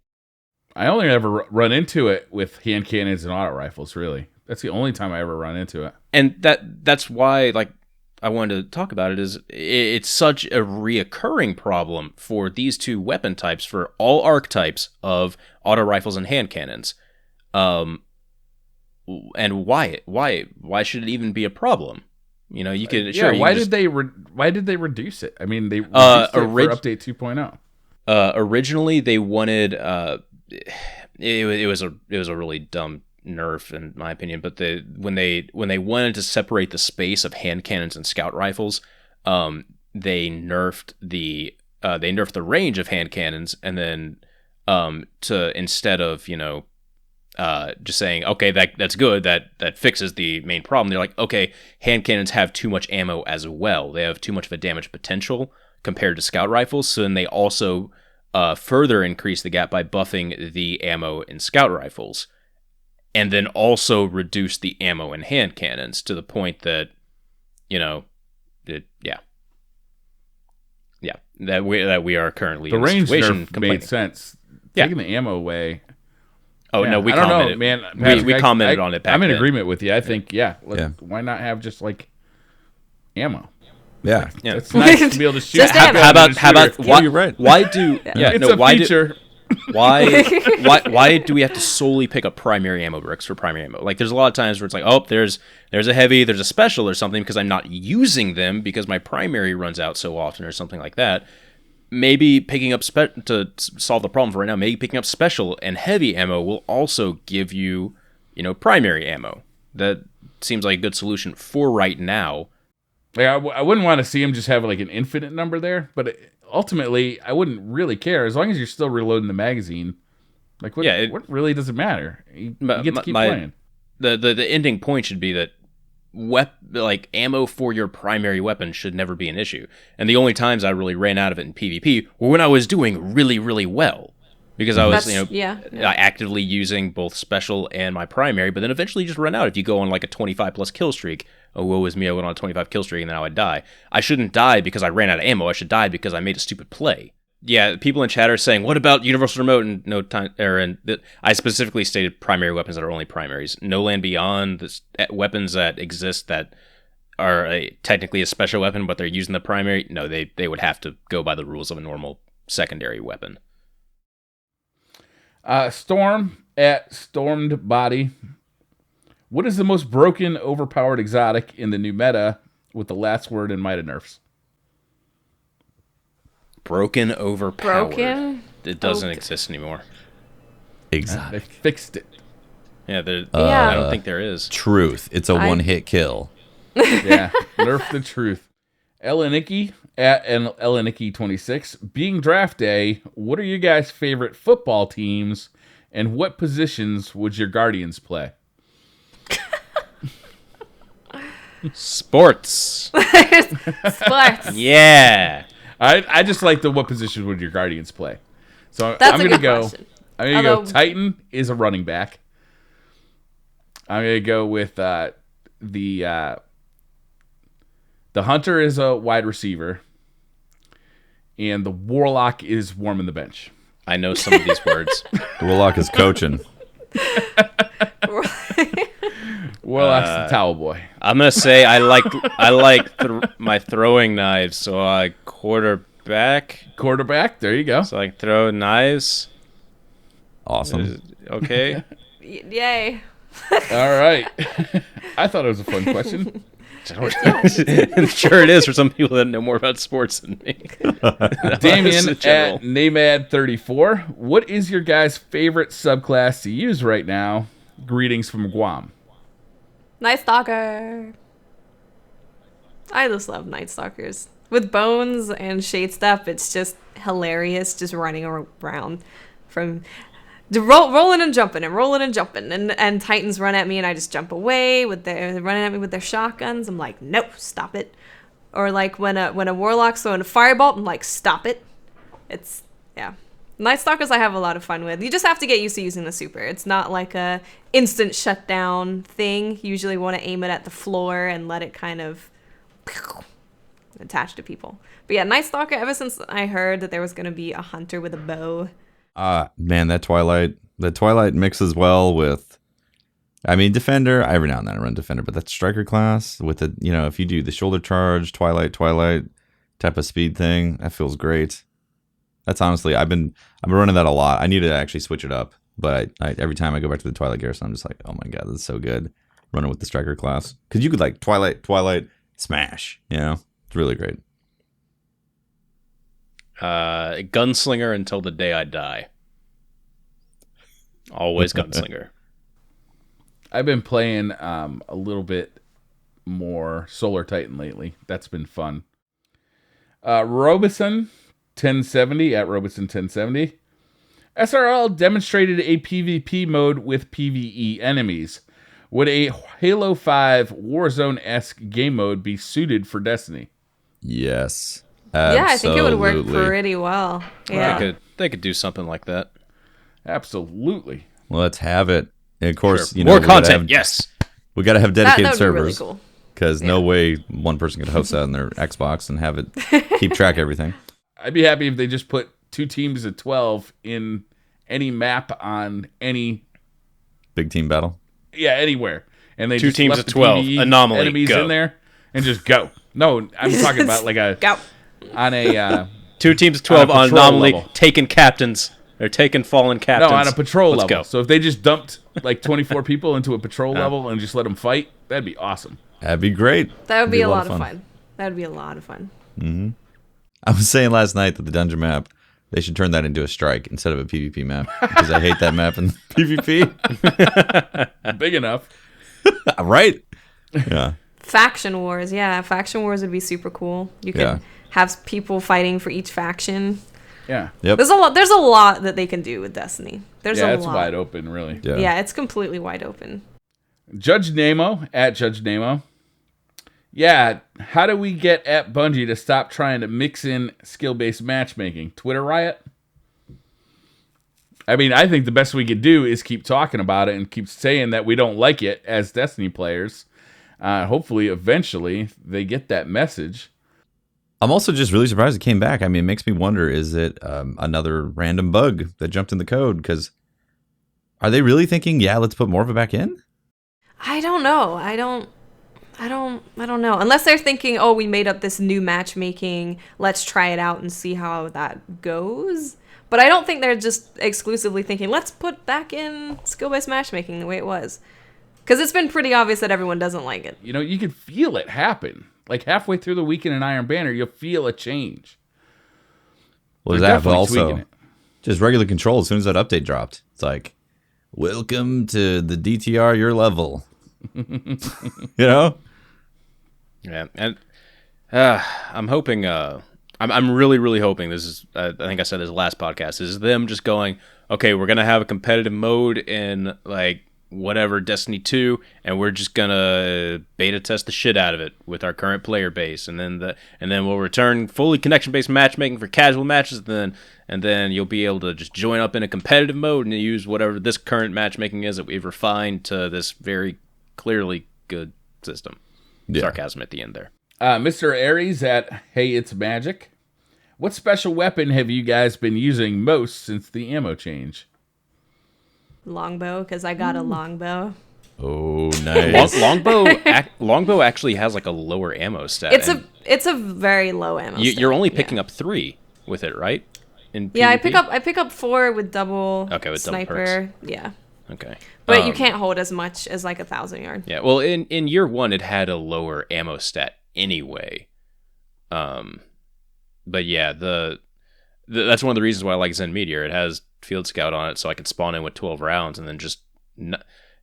I only ever run into it with hand cannons and auto rifles, really. That's the only time I ever run into it. And that's why, like, I wanted to talk about it, is it's such a reoccurring problem for these two weapon types, for all archetypes of auto rifles and hand cannons. And why should it even be you could why did they reduce it? I mean, they reduced it for update 2.0. Originally they wanted it was a really dumb nerf in my opinion, but when they wanted to separate the space of hand cannons and scout rifles, they nerfed the range of hand cannons, and then to instead of just saying, okay, that's good, that fixes the main problem, they're like, okay, hand cannons have too much ammo as well, they have too much of a damage potential compared to scout rifles, so then they also further increase the gap by buffing the ammo in scout rifles, and then also reduce the ammo in hand cannons to the point that that we are currently the in range situation nerf made sense. Taking the ammo away. Oh no, we I don't commented, know, man. We commented on it back I'm in then. agreement with you. I think why not have just like ammo? Yeah. It's nice to be able to shoot. Just ammo. How about why? You're right. Why do It's a feature. Why do we have to solely pick up primary ammo bricks for primary ammo? Like, there's a lot of times where it's like, oh, there's a heavy, there's a special or something because I'm not using them because my primary runs out so often or something like that. Maybe picking up to solve the problem for right now, maybe picking up special and heavy ammo will also give you, primary ammo. That seems like a good solution for right now. Like, I wouldn't want to see him just have like an infinite number there, but ultimately, I wouldn't really care as long as you're still reloading the magazine. Like, what really does it matter? You get to keep playing. The ending point should be that ammo for your primary weapon should never be an issue. And the only times I really ran out of it in PvP were when I was doing really, really well. Because I was, actively using both special and my primary, but then eventually you just run out. If you go on like a 25 plus kill streak, oh, woe is me, I went on a 25 kill streak and then I would die. I shouldn't die because I ran out of ammo. I should die because I made a stupid play. Yeah, people in chat are saying, what about Universal Remote and No Time, I specifically stated primary weapons that are only primaries. No Land Beyond, weapons that exist that are technically a special weapon, but they're using the primary. No, they would have to go by the rules of a normal secondary weapon. Storm at Stormed Body. What is the most broken, overpowered exotic in the new meta with the last word in Might nerfs? Broken, overpowered. Broken? It doesn't exist anymore. Exotic. They fixed it. Yeah, I don't think there is. Truth. It's a one-hit kill. Yeah, nerf the truth. Elenicki at Elenicki26. Being draft day, what are you guys' favorite football teams, and what positions would your Guardians play? Sports. Sports. Yeah. I just like what position would your Guardians play? So That's I'm a gonna good go. question. I'm gonna go. Titan is a running back. I'm gonna go with the Hunter is a wide receiver, and the Warlock is warming the bench. I know some of these words. The Warlock is coaching. Warlock's the towel boy. I'm gonna say I like my throwing knives, so I quarterback. Quarterback. There you go. So I throw knives. Awesome. Okay. Yay. All right. I thought it was a fun question. Sure it is for some people that know more about sports than me. Damien at Namad34. What is your guys' favorite subclass to use right now? Greetings from Guam. Night Stalker. I just love Night Stalkers. With Bones and Shade Step, it's just hilarious just running around from rolling and jumping and Titans run at me and I just jump away they're running at me with their shotguns. I'm like, no, stop it. Or like when a Warlock's throwing a firebolt, I'm like, stop it. It's Night Stalkers I have a lot of fun with. You just have to get used to using the super. It's not like a instant shutdown thing. You usually want to aim it at the floor and let it kind of attach to people. But yeah, Night Stalker, ever since I heard that there was going to be a hunter with a bow. Man, that Twilight mixes well with, I mean, Defender. Every now and then I run Defender, but that Striker class with the, if you do the shoulder charge, Twilight type of speed thing, that feels great. That's honestly, I've been running that a lot. I need to actually switch it up, but I every time I go back to the Twilight Garrison, I'm just like, oh my god, this is so good. Running with the Striker class, because you could like Twilight, smash. It's really great. Gunslinger until the day I die. Always Gunslinger. I've been playing a little bit more Solar Titan lately. That's been fun. Robeson 1070 at Robeson 1070. SRL demonstrated a PvP mode with PvE enemies. Would a Halo 5 Warzone-esque game mode be suited for Destiny? Yes. Absolutely. Yeah, I think it would work Absolutely. pretty well. Yeah. They could do something like that. Absolutely. Let's have it. And of course, sure. More content. Yes. We got to have dedicated that would servers. be really cool. Because no way one person could host that on their Xbox and have it keep track of everything. I'd be happy if they just put 2 teams of 12 in any map on any big team battle. Yeah, anywhere. And they 2 just teams left of 12 the anomaly enemies go. in there and just go. No, I'm talking about like a go. On a 2 teams of 12 on patrol anomaly level. taking captains. They're taking fallen captains. No, on a patrol Let's level. go. So if they just dumped like 24 people into a patrol level and just let them fight, that'd be awesome. That'd be great. That would be a lot of fun. That would be a lot of fun. Mm-hmm. I was saying last night that the dungeon map, they should turn that into a strike instead of a PvP map because I hate that map in PvP. Big enough. Right? Yeah. Faction wars. Yeah, faction wars would be super cool. You could have people fighting for each faction. Yeah. Yep. There's a lot that they can do with Destiny. There's a lot. It's wide open, really. Yeah, it's completely wide open. Judge Nemo at Judge Nemo. Yeah, how do we get at Bungie to stop trying to mix in skill-based matchmaking? Twitter riot? I mean, I think the best we could do is keep talking about it and keep saying that we don't like it as Destiny players. Hopefully, eventually, they get that message. I'm also just really surprised it came back. I mean, it makes me wonder, is it another random bug that jumped in the code? Because are they really thinking, let's put more of it back in? I don't know. I don't know. Unless they're thinking, oh, we made up this new matchmaking. Let's try it out and see how that goes. But I don't think they're just exclusively thinking, let's put back in skill-based matchmaking the way it was. Because it's been pretty obvious that everyone doesn't like it. You can feel it happen. Like halfway through the weekend in Iron Banner, you'll feel a change. Well, They're that, but definitely tweaking also it. just regular control. As soon as that update dropped, it's like, welcome to the DTR your level. Yeah, and I'm hoping. I'm really hoping this is. I think I said this last podcast. Is them just going? Okay, we're gonna have a competitive mode in like whatever Destiny 2, and we're just gonna beta test the shit out of it with our current player base, and then we'll return fully connection based matchmaking for casual matches. And then you'll be able to just join up in a competitive mode and use whatever this current matchmaking is that we've refined to this very clearly good system. Yeah. Sarcasm at the end there. Mr. Aries at Hey It's Magic. What special weapon have you guys been using most since the ammo change? Longbow, because I got a longbow. Oh, nice. Longbow actually has like a lower ammo stat. It's a very low ammo stat. You're only picking up 3 with it, right? In yeah, PvP? I pick up 4 with double with sniper. double perks. Yeah. Okay. But you can't hold as much as like 1,000 yard. Yeah. Well, in year one, it had a lower ammo stat anyway. But yeah, that's one of the reasons why I like Zen Meteor. It has Field Scout on it, so I can spawn in with 12 rounds and then just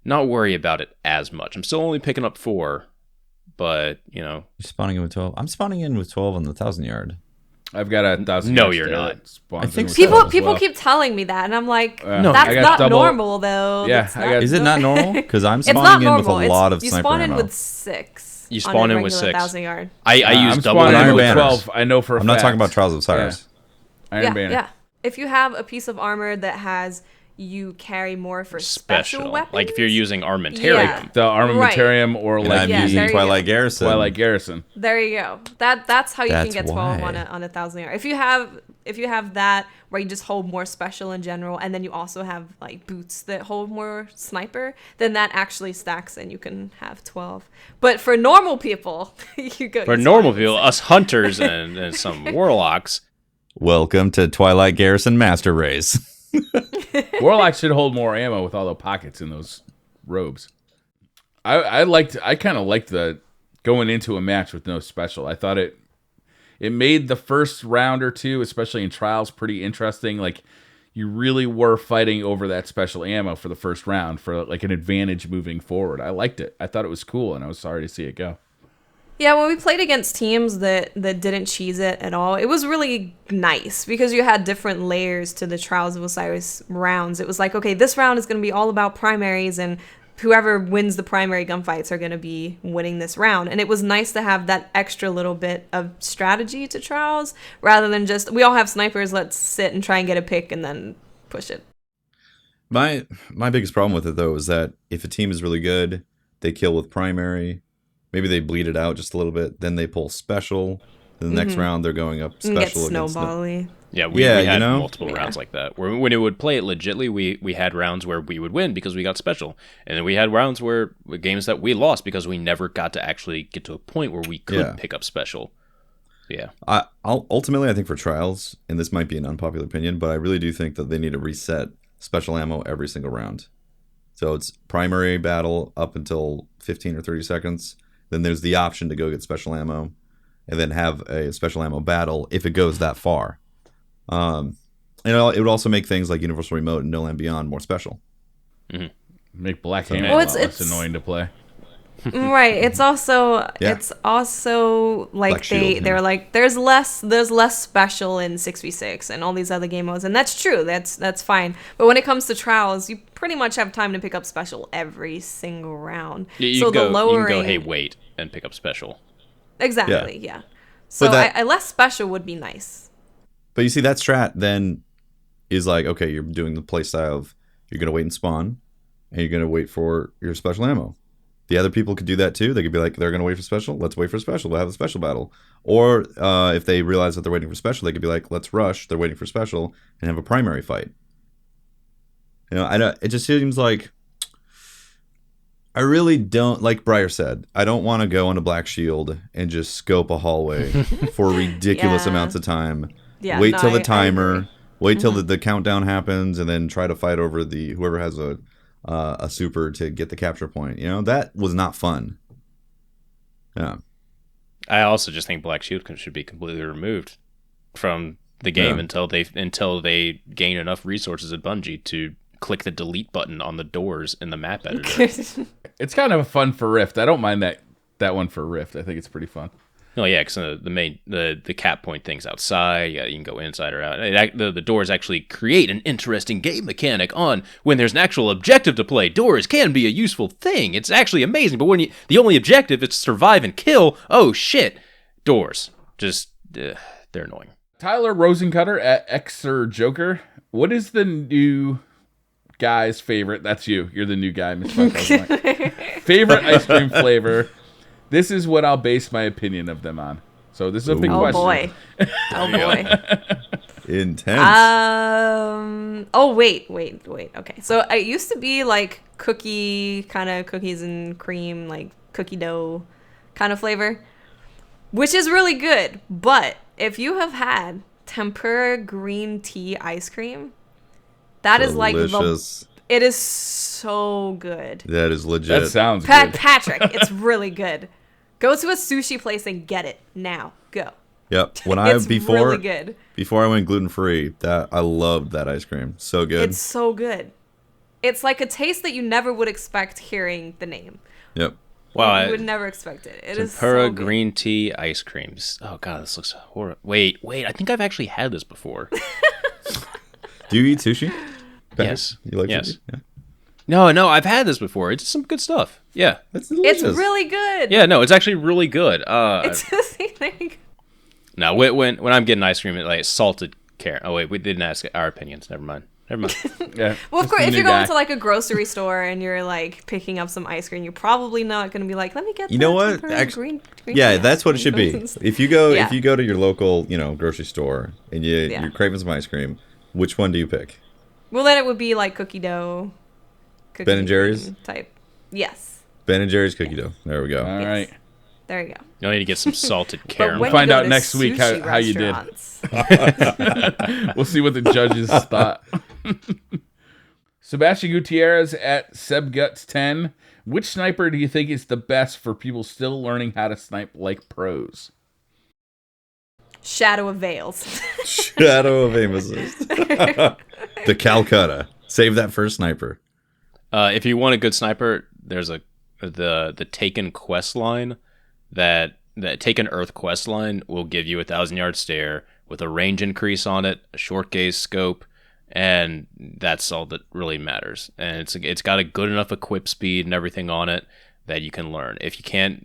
not worry about it as much. I'm still only picking up 4, but You're spawning in with 12. I'm spawning in with 12 on the 1,000 yard. I've got 1,000. No, you're not. I think People keep telling me that, and I'm like, No, that's not double. normal though. Yeah, That's I got- Is it not normal? Because I'm It's not spawning in normal. with a lot of You sniper spawn in ammo. with 6. You spawn in with 6. 1,000 yard. I use I'm double spawning in Iron with Banners. 12. I know for a I'm fact. not talking about Trials of Cyrus. Iron Banner. Yeah. If you have a piece of armor that has you carry more for special weapons, Like if you're using Armamentarium. Yeah. The Armamentarium or And like I'm Yeah, using there you Twilight go. Garrison. Twilight Garrison. there you go. That's how you That's can get 12 why. on a 1,000 yard. If you have that where you just hold more special in general, and then you also have like boots that hold more sniper, then that actually stacks and you can have 12. But for normal people, you go. For you normal spawn in people, with us hunters and some warlocks. Welcome to Twilight Garrison Master Race. Warlock should hold more ammo with all the pockets in those robes. I kind of liked the going into a match with no special. I thought it made the first round or two, especially in trials, pretty interesting. Like you really were fighting over that special ammo for the first round for like an advantage moving forward. I liked it. I thought it was cool, and I was sorry to see it go. Yeah, when we played against teams that didn't cheese it at all, it was really nice because you had different layers to the Trials of Osiris rounds. It was like, okay, this round is going to be all about primaries, and whoever wins the primary gunfights are going to be winning this round. And it was nice to have that extra little bit of strategy to Trials rather than just, we all have snipers, let's sit and try and get a pick and then push it. My biggest problem with it, though, is that if a team is really good, they kill with primary. Maybe they bleed it out just a little bit. Then they pull special. Then the next round, they're going up And get special against snowbally. Yeah, we Yeah, had you know? multiple rounds like that. When it would play it legitly, we had rounds where we would win because we got special. And then we had rounds where games that we lost because we never got to actually get to a point where we could pick up special. Yeah. Ultimately, I think for trials, and this might be an unpopular opinion, but I really do think that they need to reset special ammo every single round. So it's primary battle up until 15 or 30 seconds. Then there's the option to go get special ammo, and then have a special ammo battle if it goes that far. And it would also make things like Universal Remote and No Land Beyond more special. Mm-hmm. Make Black Hammer Well, a it's- lot less it's- annoying to play. Right. It's also Yeah. like Black Shield, they're like there's less special in 6v6 and all these other game modes, and that's true. That's fine. But when it comes to trials, you pretty much have time to pick up special every single round. You so can go, the lowering you can go, hey, wait, and pick up special. exactly, yeah. So that- a less special would be nice. But you see, that strat then is like, okay, you're doing the play style of you're going to wait and spawn, and you're going to wait for your special ammo. The other people could do that too. They could be like, they're going to wait for special. Let's wait for special. We'll have a special battle. Or if they realize that they're waiting for special, they could be like, let's rush. They're waiting for special and have a primary fight. You know, it just seems like I really don't, like Briar said, I don't want to go on a Black Shield and just scope a hallway for ridiculous Yeah. amounts of time. Yeah. Wait no, till the I timer. agree. Wait till the countdown happens, and then try to fight over whoever has a super to get the capture point. You know, that was not fun. Yeah. I also just think Black Shield should be completely removed from the game until they gain enough resources at Bungie to click the delete button on the doors in the map editor. It's kind of fun for Rift. I don't mind that one for Rift. I think it's pretty fun. Oh yeah, because the cap point thing's outside. Yeah, you can go inside or out. The doors actually create an interesting game mechanic on when there's an actual objective to play. Doors can be a useful thing. It's actually amazing. But when the only objective is to survive and kill, oh shit, doors just they're annoying. Tyler Rosencutter at Xer Joker. What is the new guy's favorite? That's you. You're the new guy, Miss favorite ice cream flavor. This is what I'll base my opinion of them on. So this is a big Oh question. boy. Oh boy. Intense. Oh wait. Okay. So it used to be like cookies and cream, like cookie dough kind of flavor, which is really good. But if you have had tempura green tea ice cream, that is like Delicious. It is so good. That is legit. That sounds good. Patrick, it's really good. Go to a sushi place and get it now. Go. Yep. When It's really good. Before I went gluten free, that I loved that ice cream. So good. It's so good. It's like a taste that you never would expect hearing the name. Yep. Wow. You would never expect it. It is Tempura so good. green tea ice creams. Oh god, this looks horrible. Wait. I think I've actually had this before. Do you eat sushi? Yes. You like Yes. sushi? Yeah. No, I've had this before. It's some good stuff. Yeah. That's It's delicious. really good. Yeah, no, it's actually really good. It's the same thing. Now, when I'm getting ice cream, it's like salted caramel. Oh wait, we didn't ask our opinions. Never mind. Yeah. Well, of Just course, a if new you're going guy. to like a grocery store and you're like picking up some ice cream, you're probably not going to be like, let me get. You know the what? tempura Actually, green Yeah, tea that's what it ice should be. cream." If you go Yeah. to your local, grocery store and Yeah. you're craving some ice cream, which one do you pick? Well, then it would be like cookie dough. Ben and Jerry's? cream type. Yes. Ben and Jerry's cookie dough. There we go. All right. There you go. You'll need to get some salted But caramel. when find you go out to next week how sushi you did. restaurants- We'll see what the judges thought. Sebastian Gutierrez at SebGuts10. Which sniper do you think is the best for people still learning how to snipe like pros? Shadow of Veils. Shadow of Aim Assist. The Calcutta. Save that for a sniper. If you want a good sniper, there's the Taken quest line that Taken Earth quest line will give you a 1,000-yard stare with a range increase on it, a short gaze scope, and that's all that really matters. And it's got a good enough equip speed and everything on it that you can learn. If you can't,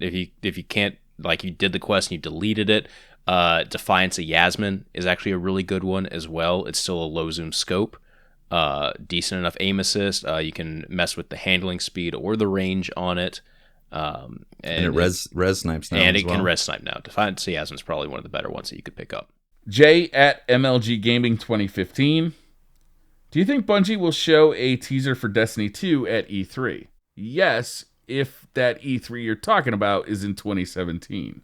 like you did the quest and you deleted it, Defiance of Yasmin is actually a really good one as well. It's still a low zoom scope. Decent enough aim assist. You can mess with the handling speed or the range on it. And it res snipes now. and as it well. can res snipe now. Defiance of Yasmin is probably one of the better ones that you could pick up. Jay at MLG Gaming 2015. Do you think Bungie will show a teaser for Destiny 2 at E3? Yes, if that E3 you're talking about is in 2017.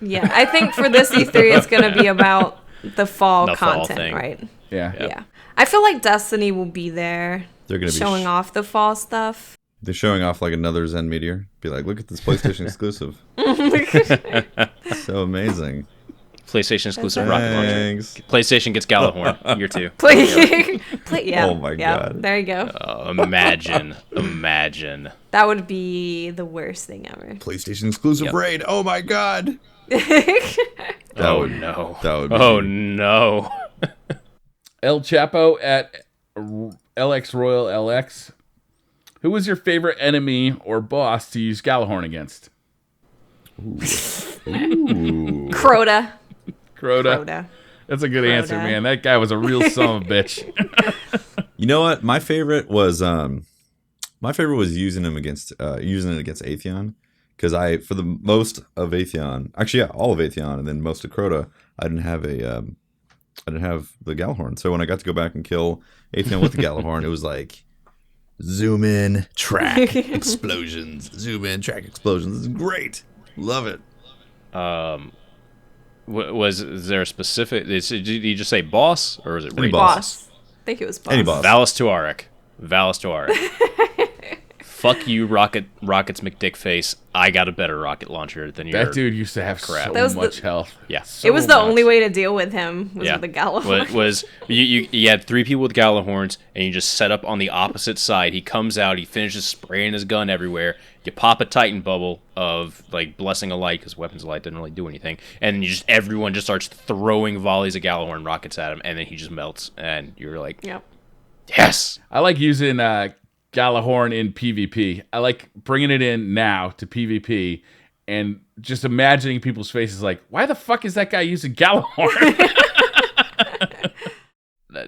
Yeah, I think for this E3, it's going to be about the fall The fall content, thing. right? Yeah. Yeah. I feel like Destiny will be there They're going to be showing off the fall stuff. They're showing off like another Zen Meteor. Be like, look at this PlayStation exclusive. So amazing. PlayStation exclusive rocket launcher. Thanks. PlayStation gets Gjallarhorn year 2. Yeah. Oh my yeah, God. There you go. Imagine. That would be the worst thing ever. PlayStation exclusive Yep. raid. Oh my God. Oh no. That would be Oh no. El Chapo at LX Royal LX. Who was your favorite enemy or boss to use Gjallarhorn against? Ooh. Crota. Crota. That's a good answer, Crota. man. That guy was a real son of a bitch. You know what? My favorite was using it against Atheon, because for the most of Atheon, actually yeah, all of Atheon, and then most of Crota, I didn't have the Gjallarhorn. So when I got to go back and kill Atheon with the Gjallarhorn, it was like zoom in, track explosions, zoom in, track explosions. This is great. Love it. Was there a specific? Did you just say boss or was it Any raid? boss. I think it was boss. Any boss. Valis Tuareg. Fuck you, Rockets McDickface. I got a better rocket launcher than your. That dude used to have Crap. so That was much health. Yeah. So It was the much. only way to deal with him was Yeah. with the Gjallarhorn. was you had 3 people with Gjallarhorns and you just set up on the opposite side. He comes out, he finishes spraying his gun everywhere. You pop a Titan bubble of like Blessing of Light, because Weapons of Light didn't really do anything, and everyone just starts throwing volleys of Gjallarhorn rockets at him, and then he just melts, and you're like, Yep. yes. I like using Gjallarhorn in PvP. I like bringing it in now to PvP and just imagining people's faces like, why the fuck is that guy using Gjallarhorn?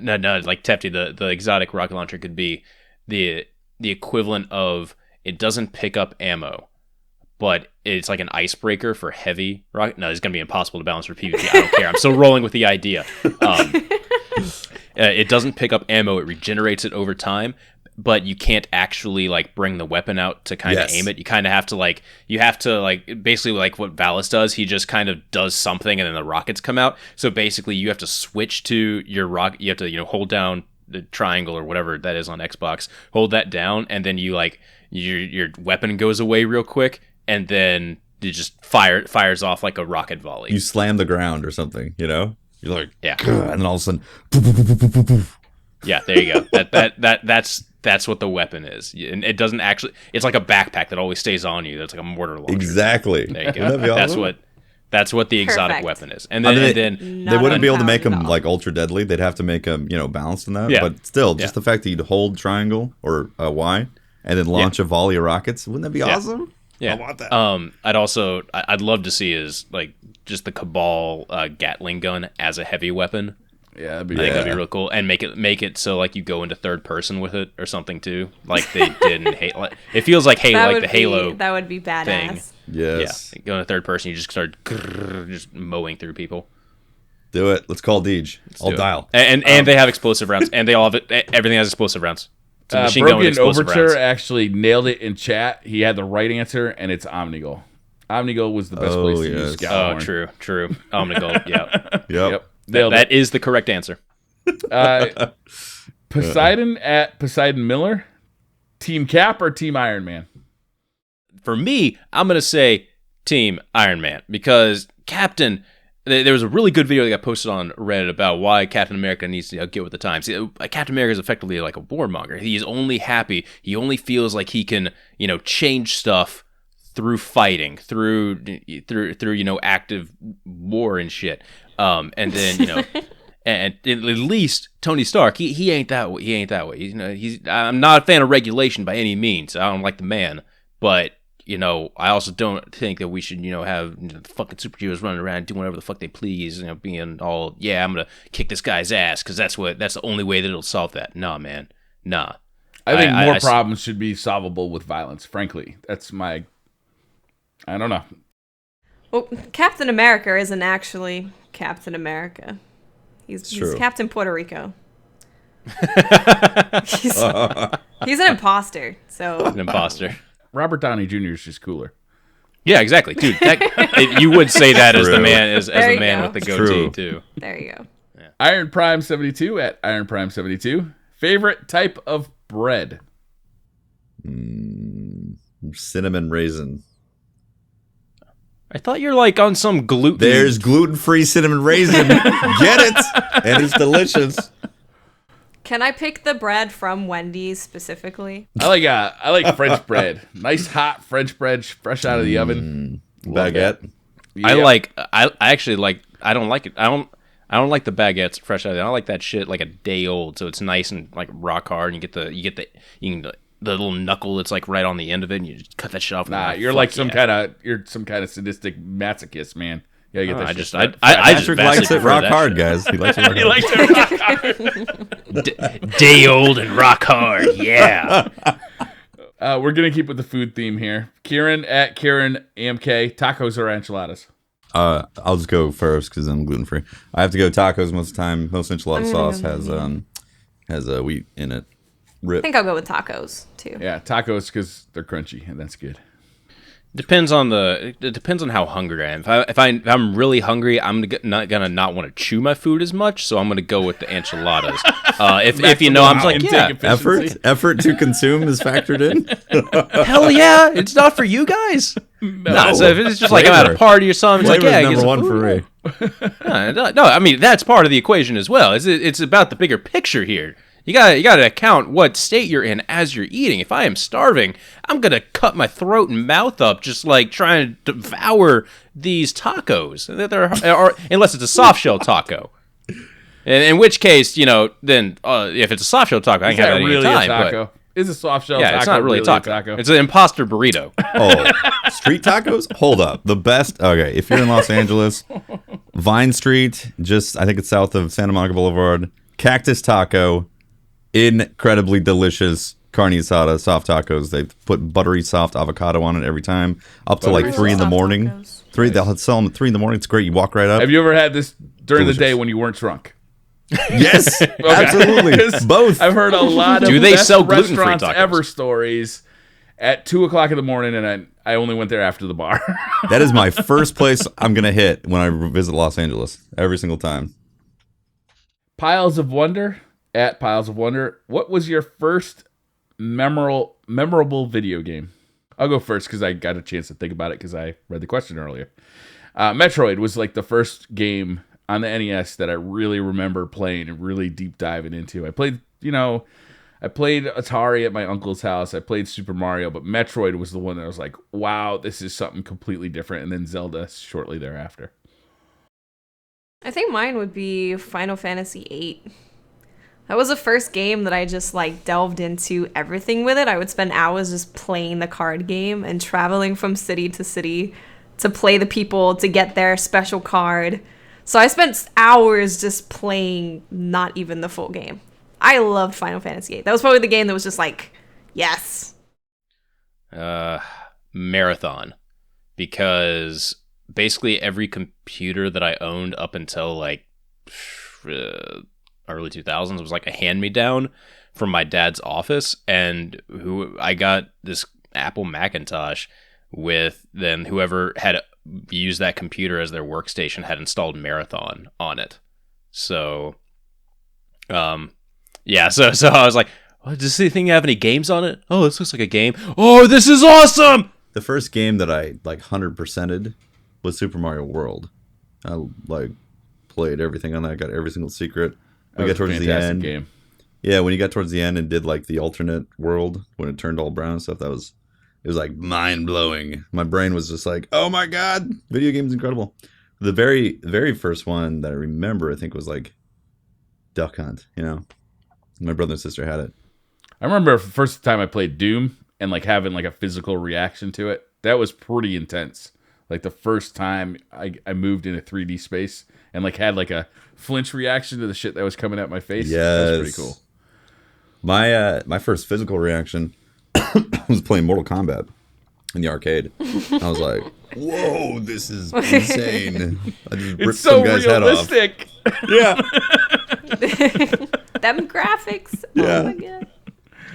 No, like Tefty, the exotic rocket launcher could be the equivalent of, it doesn't pick up ammo, but it's like an icebreaker for heavy rocket. No, it's gonna be impossible to balance for PvP. I don't care. I'm still rolling with the idea. It doesn't pick up ammo. It regenerates it over time, but you can't actually like bring the weapon out to kind of Yes. aim it. You kind of have to basically like what Valis does. He just kind of does something and then the rockets come out. So basically you have to switch to your rocket. You have to, hold down the triangle or whatever that is on Xbox. Hold that down, and then you like your weapon goes away real quick, and then it just fires off like a rocket volley. You slam the ground or something, you know? You're like, Yeah. and then all of a sudden, Yeah, there you go. That's what the weapon is, and it doesn't actually. It's like a backpack that always stays on you. That's like a mortar launcher. exactly. There you go. Wouldn't that be awesome? That's what the exotic Perfect. weapon is. And then They wouldn't be able to make Not them overpowered at like ultra deadly. They'd have to make them, balanced in that. Yeah. But still, just Yeah. the fact that you'd hold triangle or Y and then launch a volley of rockets, wouldn't that be awesome? yeah, I want that. I'd love to see is like just the Cabal Gatling gun as a heavy weapon. Yeah, that'd be I think that'd Yeah. be real cool, and make it so like you go into third person with it or something too, like they did in Halo. It feels like Halo, like the Halo. That would be badass. thing. Yes. Yeah, you go into third person, you just start just mowing through people. Do it. Let's call Deej. I'll Do it. dial. And they have explosive rounds, and they all have everything has explosive rounds. It's a machine gun with Broken explosive Overture rounds. actually nailed it in chat. He had the right answer, and it's Omnigul. Omnigul was the best Oh, place to yes. use Oh, Gjallarhorn. true. Omnigul, yeah. Yep. Nailed That is the correct answer. it. Poseidon at Poseidon Miller. Team Cap or Team Iron Man? For me, I'm going to say Team Iron Man because Captain. There was a really good video that got posted on Reddit about why Captain America needs to get with the times. Captain America is effectively like a warmonger. He's only happy. He only feels like he can, change stuff through fighting, through active war and shit. And then and at least Tony Stark, he ain't that way. He ain't that way. I'm not a fan of regulation by any means. I don't like the man, but. I also don't think that we should, have fucking superheroes running around doing whatever the fuck they please, being all, yeah, I'm gonna kick this guy's ass because that's the only way that it'll solve that. Nah, man, nah. I think more problems should be solvable with violence. Frankly, that's my. I don't know. Well, Captain America isn't actually Captain America. He's true. Captain Puerto Rico. he's an imposter. So An imposter. Robert Downey Jr. is just cooler. Yeah, exactly, dude. You would say that as the True. man, as There a you man go. with the True. goatee too. there you go. Iron Prime 72 at Iron Prime 72. Favorite type of bread? Cinnamon raisin. I thought you're like on some gluten. There's gluten-free cinnamon raisin. Get it? And it's delicious. Can I pick the bread from Wendy's specifically? I like French bread. Nice hot French bread, fresh out of the oven. Baguette. I actually like. I don't like it. I don't like the baguettes fresh out of it. I don't like that shit like a day old. So it's nice and like rock hard. And you get the little knuckle that's like right on the end of it, and you just cut that shit off. Nah, you're like some kind of sadistic masochist, man. You gotta get that shit. I just Patrick vastly likes it prefer rock that hard, shit. guys. He likes it rock He hard. likes it rock. Day old and rock hard. Yeah. We're gonna keep with the food theme here. Kieran at Kieran AMK. Tacos or enchiladas? I'll just go first because I'm gluten free. I have to go tacos most of the time. Most enchilada sauce has wheat in it. I Rip. think I'll go with tacos too. Yeah, tacos because they're crunchy and that's good. Depends on how hungry I am. If I'm really hungry, I'm not gonna want to chew my food as much, so I'm gonna go with the enchiladas. If I'm just like, yeah, Effort to consume is factored in. hell yeah, it's not for you guys. No, so if it's just like I'm at a party or something, it's like, Flavor yeah, is get number some one food. for me. No, I mean that's part of the equation as well. It's about the bigger picture here. You gotta account what state you're in as you're eating. If I am starving, I'm gonna cut my throat and mouth up just like trying to devour these tacos. Unless it's a soft shell taco. In which case, then if it's a soft shell taco, I can have it at any really time. a taco? It's a soft shell Yeah, taco. it's not really a taco. It's an imposter burrito. Oh, street tacos? Hold up. The best. Okay, if you're in Los Angeles, Vine Street, I think it's south of Santa Monica Boulevard. Cactus Taco, incredibly delicious carne asada soft tacos. They put buttery soft avocado on it every time. Up to like 3 in the soft morning. tacos. They'll sell them at 3 in the morning. It's great. You walk right up. Have you ever had this during Delicious. the day when you weren't drunk? Yes, absolutely. Both. I've heard a lot of Do they best sell gluten-free restaurants tacos? ever stories at 2:00 in the morning, and I only went there after the bar. That is my first place I'm going to hit when I visit Los Angeles every single time. Piles of Wonder at Piles of Wonder, what was your first memorable video game? I'll go first because I got a chance to think about it because I read the question earlier. Metroid was like the first game on the NES that I really remember playing and really deep diving into. I played Atari at my uncle's house. I played Super Mario, but Metroid was the one that I was like, wow, this is something completely different. And then Zelda shortly thereafter. I think mine would be Final Fantasy VIII. That was the first game that I just like delved into everything with it. I would spend hours just playing the card game and traveling from city to city to play the people to get their special card. So I spent hours just playing not even the full game. I loved Final Fantasy VIII. That was probably the game that was just like, yes. Marathon. Because basically every computer that I owned up until like early 2000s was like a hand-me-down from my dad's office, and I got this Apple Macintosh with then whoever had used that computer as their workstation had installed Marathon on it. So yeah, so I was like, oh, does this thing have any games on it? Oh, this looks like a game. Oh, this is awesome! The first game that I like 100%ed was Super Mario World. I like played everything on that, got every single secret. We got towards the end. Game. Yeah, when you got towards the end and did like the alternate world when it turned all brown and stuff, it was like mind blowing. My brain was just like, oh my god, video game's incredible. The very first one that I remember, I think, was like Duck Hunt. You know, my brother and sister had it. I remember the first time I played Doom and like having like a physical reaction to it. That was pretty intense. Like the first time I moved in a 3D space and like had like a flinch reaction to the shit that was coming at my face. Yes. That was pretty cool. My first physical reaction was playing Mortal Kombat in the arcade. I was like, whoa, this is insane. I just ripped some guy's realistic. Head off. Yeah. Them graphics. Yeah. Oh my god.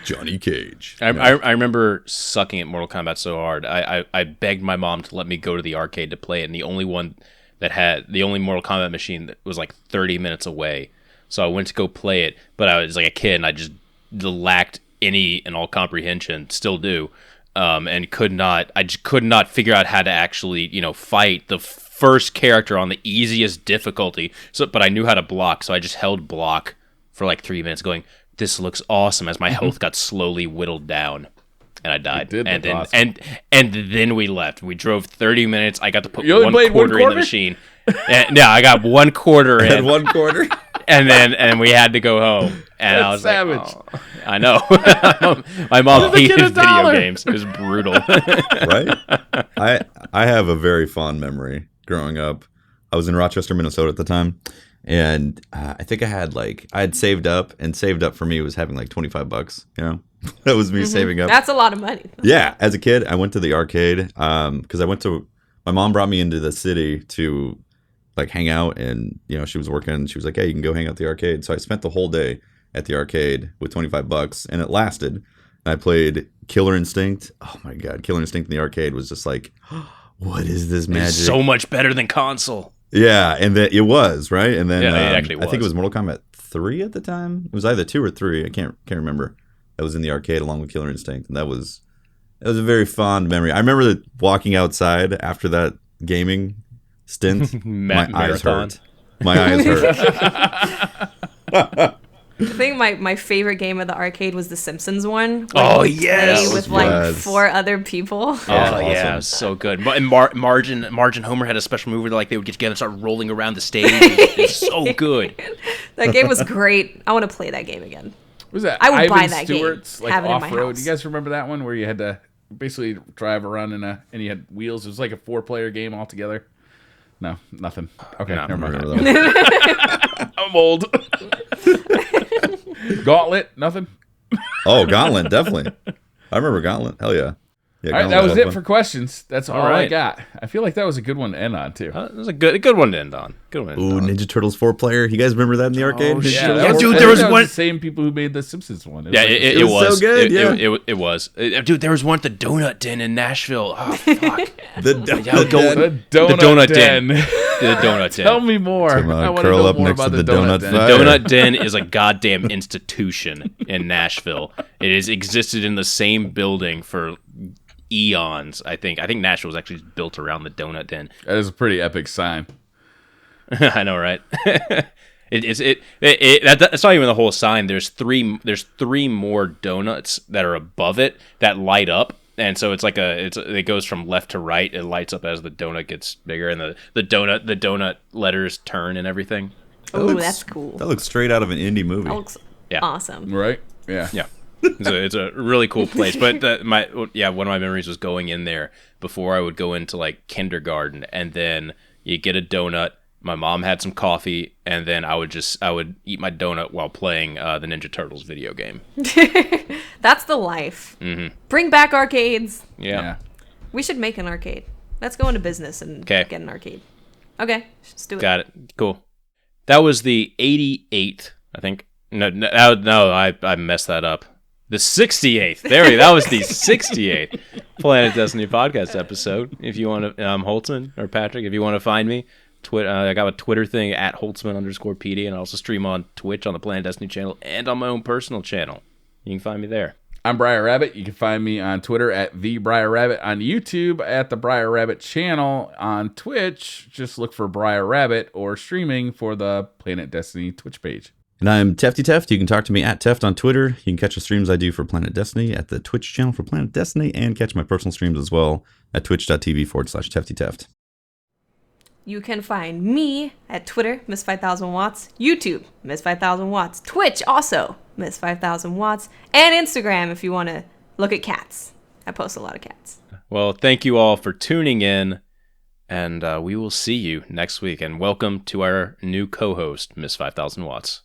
Johnny Cage. I remember sucking at Mortal Kombat so hard. I begged my mom to let me go to the arcade to play it, and the only Mortal Kombat machine that was like 30 minutes away. So I went to go play it, but I was like a kid and I just lacked any and all comprehension, still do, and could not figure out how to actually, fight the first character on the easiest difficulty. But I knew how to block, so I just held block for like 3 minutes going, this looks awesome, as my health got slowly whittled down. And I died. And then awesome. and then we left. We drove 30 minutes. I got to put one quarter in the machine. Yeah, I got 1 quarter in. 1 quarter? And we had to go home. And that's I was savage. Like, oh, I know. My mom hated video games. It was brutal. Right? I have a very fond memory growing up. I was in Rochester, Minnesota at the time. And I think I had saved up, and saved up for me was having like $25, that was me saving up. That's a lot of money. Yeah. As a kid, I went to the arcade because my mom brought me into the city to like hang out, and, she was working. She was like, hey, you can go hang out at the arcade. So I spent the whole day at the arcade with $25, and it lasted. I played Killer Instinct. Oh my God. Killer Instinct in the arcade was just like, what is this magic? It's so much better than console. Yeah, and then it was, right? And then it actually was. I think it was Mortal Kombat 3 at the time. It was either 2 or 3. I can't remember. That was in the arcade along with Killer Instinct, and that was a very fond memory. I remember walking outside after that gaming stint. My eyes hurt. My eyes hurt. I think my favorite game of the arcade was the Simpsons one. Oh yes, play with like 4 other people. Oh yeah, it was so good. And Marge and Homer had a special move where they would get together and start rolling around the stage. It's so good. That game was great. I want to play that game again. Was that I would Ivan buy that Stewart's game. like Have it in my off-road? house. You guys remember that one where you had to basically drive around and you had wheels? It was like a 4-player game altogether. No, nothing. Okay, No, never mind. That. I'm old. Gauntlet, nothing. Oh, Gauntlet, definitely. I remember Gauntlet. Hell yeah. All right, that was it for questions. That's all I got. I feel like that was a good one to end on, too. It was a good one to end on. Good one. Ooh, Ninja Turtles 4-player. You guys remember that in the arcade? Oh, yeah, dude, there was one. The same people who made the Simpsons one. It was so good. It was. Dude, there was one at the Donut Den in Nashville. Oh fuck. The Donut Den. The Donut Den. Tell me more. To, I want to curl know up more next about to the the donut donut den. fire. Donut Den is a goddamn institution in Nashville. It has existed in the same building for eons, I think. I think Nashville was actually built around the Donut Den. That is a pretty epic sign. I know, right? That's not even the whole sign. There's three more donuts that are above it that light up, and so it's like it goes from left to right. It lights up as the donut gets bigger, and the donut letters turn and everything. Oh, that's cool. That looks straight out of an indie movie. That looks Yeah. awesome. Right? Yeah. Yeah. It's a really cool place. But one of my memories was going in there before I would go into like kindergarten, and then you get a donut. My mom had some coffee, and then I would eat my donut while playing the Ninja Turtles video game. That's the life. Mm-hmm. Bring back arcades. Yeah. We should make an arcade. Let's go into business and get an arcade. Okay, let's do it. Got it. Cool. That was the 88th, I think. No, I messed that up. The 68th. That was the 68th Planet Destiny podcast episode. If you want to, Holtzman or Patrick, if you want to find me, I got a Twitter thing at Holtzman_PD, and I also stream on Twitch on the Planet Destiny channel and on my own personal channel. You can find me there. I'm Briar Rabbit. You can find me on Twitter at the Briar Rabbit, on YouTube at the Briar Rabbit channel, on Twitch. Just look for Briar Rabbit, or streaming for the Planet Destiny Twitch page. And I'm Tefty Teft. You can talk to me at Teft on Twitter. You can catch the streams I do for Planet Destiny at the Twitch channel for Planet Destiny, and catch my personal streams as well at twitch.tv/Tefty Teft. You can find me at Twitter, Miss5000Watts, YouTube, Miss5000Watts, Twitch also, Miss5000Watts, and Instagram if you want to look at cats. I post a lot of cats. Well, thank you all for tuning in, and we will see you next week. And welcome to our new co-host, Miss 5000 Watts.